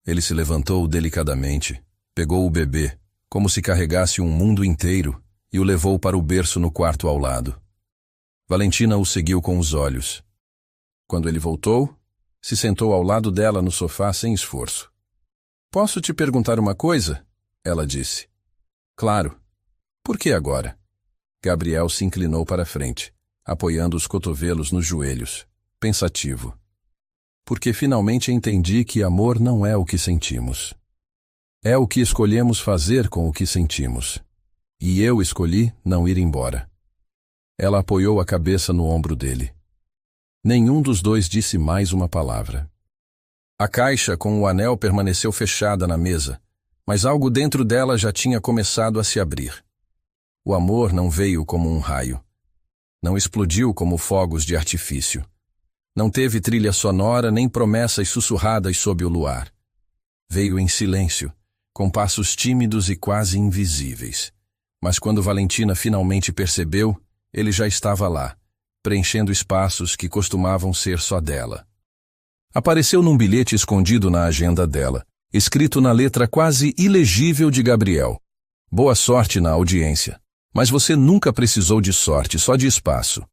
Ele se levantou delicadamente, pegou o bebê, como se carregasse um mundo inteiro, e o levou para o berço no quarto ao lado. Valentina o seguiu com os olhos. Quando ele voltou, se sentou ao lado dela no sofá sem esforço. Posso te perguntar uma coisa? Ela disse. Claro. Por que agora? Gabriel se inclinou para a frente, apoiando os cotovelos nos joelhos, pensativo. Porque finalmente entendi que amor não é o que sentimos. É o que escolhemos fazer com o que sentimos. E eu escolhi não ir embora. Ela apoiou a cabeça no ombro dele. Nenhum dos dois disse mais uma palavra. A caixa com o anel permaneceu fechada na mesa, mas algo dentro dela já tinha começado a se abrir. O amor não veio como um raio. Não explodiu como fogos de artifício. Não teve trilha sonora nem promessas sussurradas sob o luar. Veio em silêncio, com passos tímidos e quase invisíveis. Mas quando Valentina finalmente percebeu, ele já estava lá, preenchendo espaços que costumavam ser só dela. Apareceu num bilhete escondido na agenda dela, escrito na letra quase ilegível de Gabriel. Boa sorte na audiência. Mas você nunca precisou de sorte, só de espaço.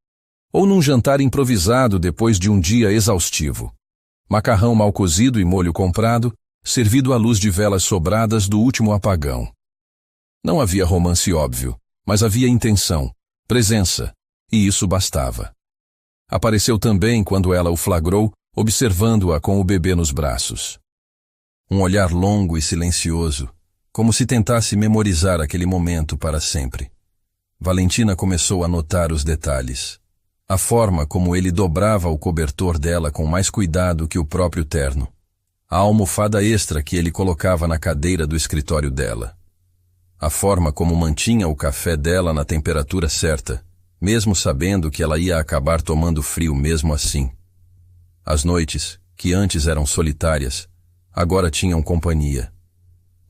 Ou num jantar improvisado depois de um dia exaustivo. Macarrão mal cozido e molho comprado, servido à luz de velas sobradas do último apagão. Não havia romance óbvio, mas havia intenção, presença, e isso bastava. Apareceu também quando ela o flagrou, observando-a com o bebê nos braços. Um olhar longo e silencioso, como se tentasse memorizar aquele momento para sempre. Valentina começou a notar os detalhes. A forma como ele dobrava o cobertor dela com mais cuidado que o próprio terno. A almofada extra que ele colocava na cadeira do escritório dela. A forma como mantinha o café dela na temperatura certa, mesmo sabendo que ela ia acabar tomando frio mesmo assim. As noites, que antes eram solitárias, agora tinham companhia.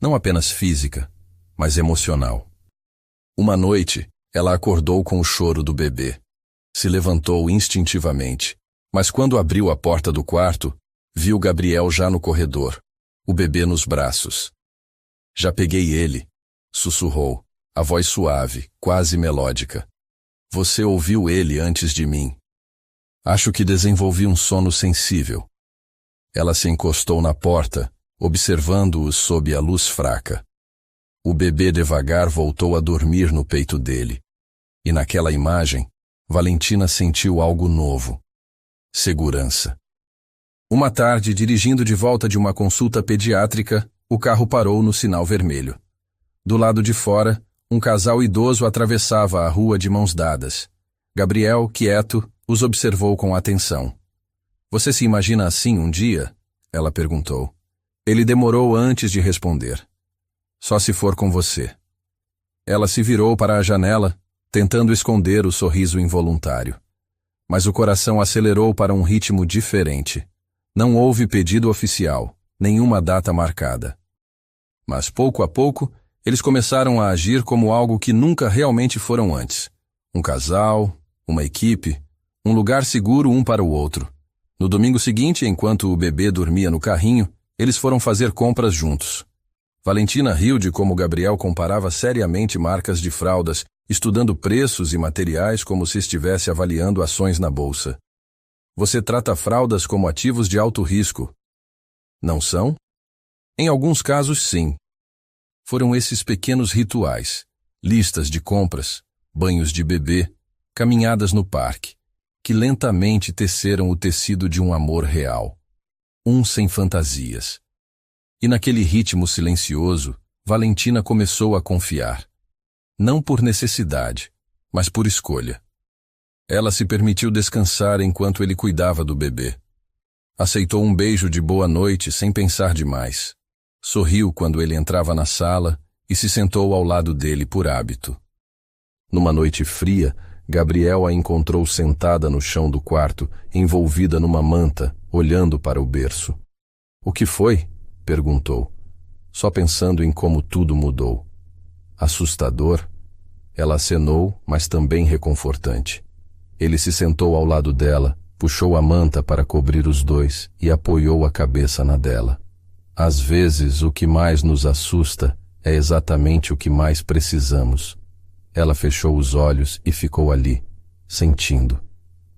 Não apenas física, mas emocional. Uma noite, ela acordou com o choro do bebê. Se levantou instintivamente, mas quando abriu a porta do quarto, viu Gabriel já no corredor, o bebê nos braços. Já peguei ele, sussurrou, a voz suave, quase melódica. Você ouviu ele antes de mim. Acho que desenvolvi um sono sensível. Ela se encostou na porta, observando-o sob a luz fraca. O bebê devagar voltou a dormir no peito dele. E naquela imagem, Valentina sentiu algo novo. Segurança. Uma tarde, dirigindo de volta de uma consulta pediátrica, o carro parou no sinal vermelho. Do lado de fora, um casal idoso atravessava a rua de mãos dadas. Gabriel, quieto, os observou com atenção. Você se imagina assim um dia? Ela perguntou. Ele demorou antes de responder. Só se for com você. Ela se virou para a janela, tentando esconder o sorriso involuntário. Mas o coração acelerou para um ritmo diferente. Não houve pedido oficial, nenhuma data marcada. Mas pouco a pouco, eles começaram a agir como algo que nunca realmente foram antes. Um casal, uma equipe, um lugar seguro um para o outro. No domingo seguinte, enquanto o bebê dormia no carrinho, eles foram fazer compras juntos. Valentina riu de como Gabriel comparava seriamente marcas de fraldas, estudando preços e materiais como se estivesse avaliando ações na bolsa. Você trata fraldas como ativos de alto risco. Não são? Em alguns casos, sim. Foram esses pequenos rituais, listas de compras, banhos de bebê, caminhadas no parque, que lentamente teceram o tecido de um amor real. Um sem fantasias. E naquele ritmo silencioso, Valentina começou a confiar. Não por necessidade, mas por escolha. Ela se permitiu descansar enquanto ele cuidava do bebê. Aceitou um beijo de boa noite sem pensar demais. Sorriu quando ele entrava na sala e se sentou ao lado dele por hábito. Numa noite fria, Gabriel a encontrou sentada no chão do quarto, envolvida numa manta, olhando para o berço. "O que foi?" perguntou, só pensando em como tudo mudou. Assustador? Ela acenou, mas também reconfortante. Ele se sentou ao lado dela, puxou a manta para cobrir os dois e apoiou a cabeça na dela. Às vezes, o que mais nos assusta é exatamente o que mais precisamos. Ela fechou os olhos e ficou ali, sentindo.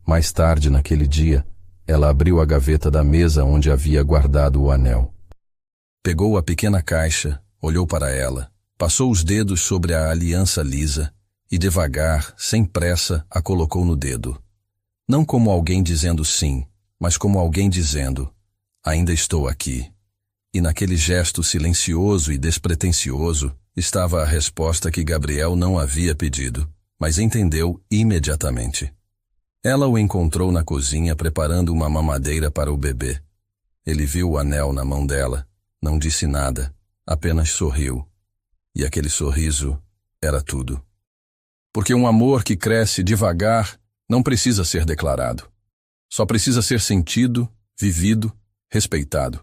Mais tarde, naquele dia, ela abriu a gaveta da mesa onde havia guardado o anel. Pegou a pequena caixa, olhou para ela, passou os dedos sobre a aliança lisa e devagar, sem pressa, a colocou no dedo. Não como alguém dizendo sim, mas como alguém dizendo: "Ainda estou aqui." E naquele gesto silencioso e despretensioso estava a resposta que Gabriel não havia pedido, mas entendeu imediatamente. Ela o encontrou na cozinha preparando uma mamadeira para o bebê. Ele viu o anel na mão dela, não disse nada, apenas sorriu. E aquele sorriso era tudo. Porque um amor que cresce devagar não precisa ser declarado. Só precisa ser sentido, vivido, respeitado.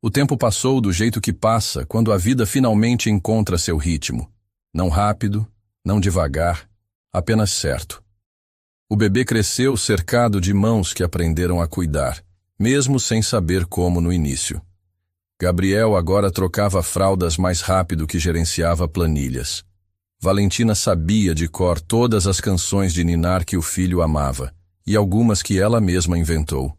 O tempo passou do jeito que passa quando a vida finalmente encontra seu ritmo. Não rápido, não devagar, apenas certo. O bebê cresceu cercado de mãos que aprenderam a cuidar, mesmo sem saber como no início. Gabriel agora trocava fraldas mais rápido que gerenciava planilhas. Valentina sabia de cor todas as canções de ninar que o filho amava, e algumas que ela mesma inventou.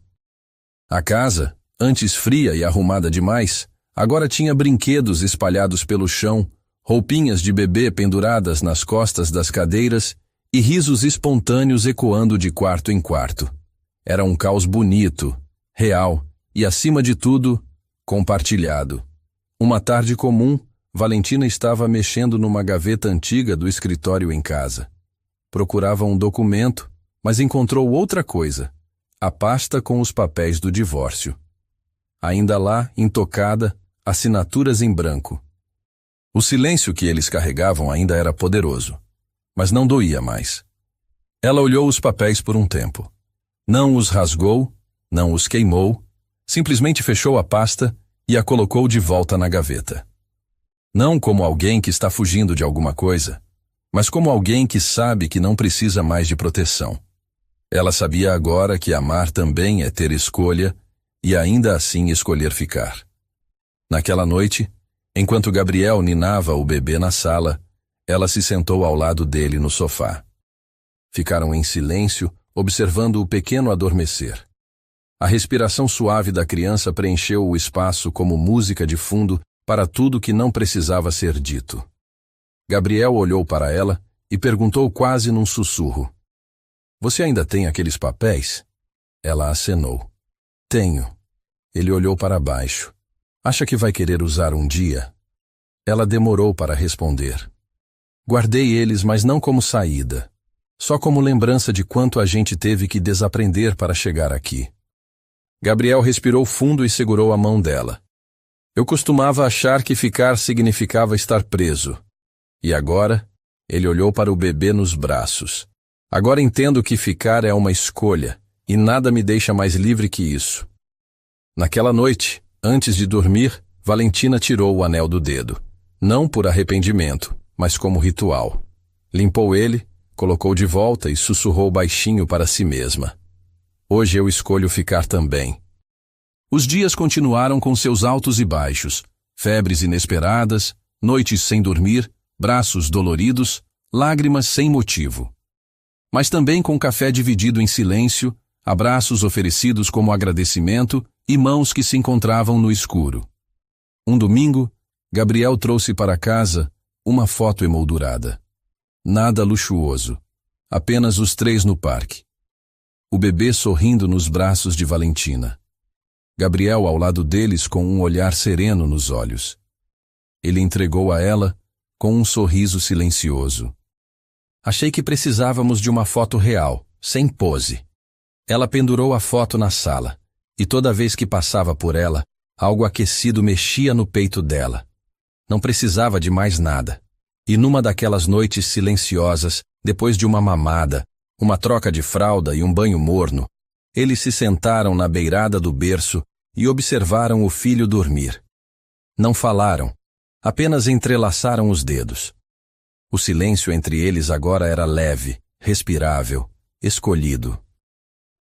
A casa, antes fria e arrumada demais, agora tinha brinquedos espalhados pelo chão, roupinhas de bebê penduradas nas costas das cadeiras e risos espontâneos ecoando de quarto em quarto. Era um caos bonito, real e, acima de tudo, compartilhado. Uma tarde comum, Valentina estava mexendo numa gaveta antiga do escritório em casa. Procurava um documento, mas encontrou outra coisa: a pasta com os papéis do divórcio. Ainda lá, intocada, assinaturas em branco. O silêncio que eles carregavam ainda era poderoso, mas não doía mais. Ela olhou os papéis por um tempo. Não os rasgou, não os queimou, simplesmente fechou a pasta e a colocou de volta na gaveta. Não como alguém que está fugindo de alguma coisa, mas como alguém que sabe que não precisa mais de proteção. Ela sabia agora que amar também é ter escolha e ainda assim escolher ficar. Naquela noite, enquanto Gabriel ninava o bebê na sala, ela se sentou ao lado dele no sofá. Ficaram em silêncio, observando o pequeno adormecer. A respiração suave da criança preencheu o espaço como música de fundo para tudo que não precisava ser dito. Gabriel olhou para ela e perguntou quase num sussurro: "Você ainda tem aqueles papéis?" Ela acenou. "Tenho." Ele olhou para baixo. "Acha que vai querer usar um dia?" Ela demorou para responder. "Guardei eles, mas não como saída. Só como lembrança de quanto a gente teve que desaprender para chegar aqui." Gabriel respirou fundo e segurou a mão dela. "Eu costumava achar que ficar significava estar preso. E agora?" Ele olhou para o bebê nos braços. "Agora entendo que ficar é uma escolha, e nada me deixa mais livre que isso." Naquela noite, antes de dormir, Valentina tirou o anel do dedo. Não por arrependimento, mas como ritual. Limpou ele, colocou de volta e sussurrou baixinho para si mesma: "Hoje eu escolho ficar também." Os dias continuaram com seus altos e baixos, febres inesperadas, noites sem dormir, braços doloridos, lágrimas sem motivo. Mas também com café dividido em silêncio, abraços oferecidos como agradecimento e mãos que se encontravam no escuro. Um domingo, Gabriel trouxe para casa uma foto emoldurada. Nada luxuoso, apenas os três no parque. O bebê sorrindo nos braços de Valentina. Gabriel ao lado deles com um olhar sereno nos olhos. Ele entregou a ela com um sorriso silencioso. Achei que precisávamos de uma foto real, sem pose. Ela pendurou a foto na sala, e toda vez que passava por ela, algo aquecido mexia no peito dela. Não precisava de mais nada. E numa daquelas noites silenciosas, depois de uma mamada, uma troca de fralda e um banho morno, eles se sentaram na beirada do berço e observaram o filho dormir. Não falaram, apenas entrelaçaram os dedos. O silêncio entre eles agora era leve, respirável, escolhido.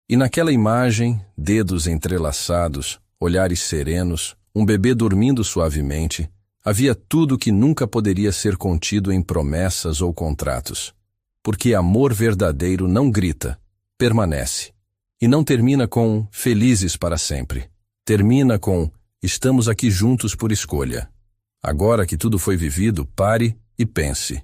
E naquela imagem, dedos entrelaçados, olhares serenos, um bebê dormindo suavemente, havia tudo que nunca poderia ser contido em promessas ou contratos. Porque amor verdadeiro não grita, permanece. E não termina com felizes para sempre. Termina com estamos aqui juntos por escolha. Agora que tudo foi vivido, pare e pense.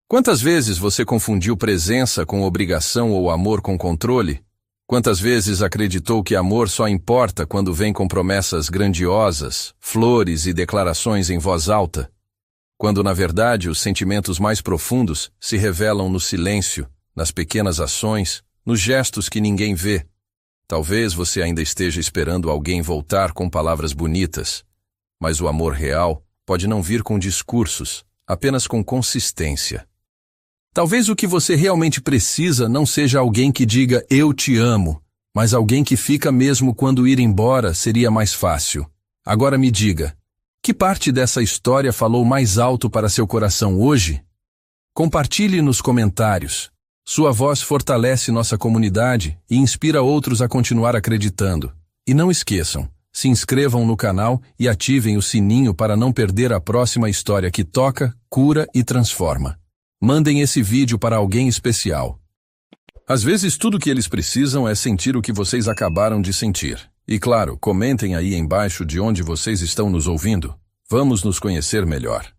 Quantas vezes você confundiu presença com obrigação ou amor com controle? Quantas vezes acreditou que amor só importa quando vem com promessas grandiosas, flores e declarações em voz alta? Quando, na verdade, os sentimentos mais profundos se revelam no silêncio, nas pequenas ações, nos gestos que ninguém vê. Talvez você ainda esteja esperando alguém voltar com palavras bonitas, mas o amor real pode não vir com discursos, apenas com consistência. Talvez o que você realmente precisa não seja alguém que diga eu te amo, mas alguém que fica mesmo quando ir embora seria mais fácil. Agora me diga, que parte dessa história falou mais alto para seu coração hoje? Compartilhe nos comentários. Sua voz fortalece nossa comunidade e inspira outros a continuar acreditando. E não esqueçam, se inscrevam no canal e ativem o sininho para não perder a próxima história que toca, cura e transforma. Mandem esse vídeo para alguém especial. Às vezes tudo que eles precisam é sentir o que vocês acabaram de sentir. E claro, comentem aí embaixo de onde vocês estão nos ouvindo. Vamos nos conhecer melhor.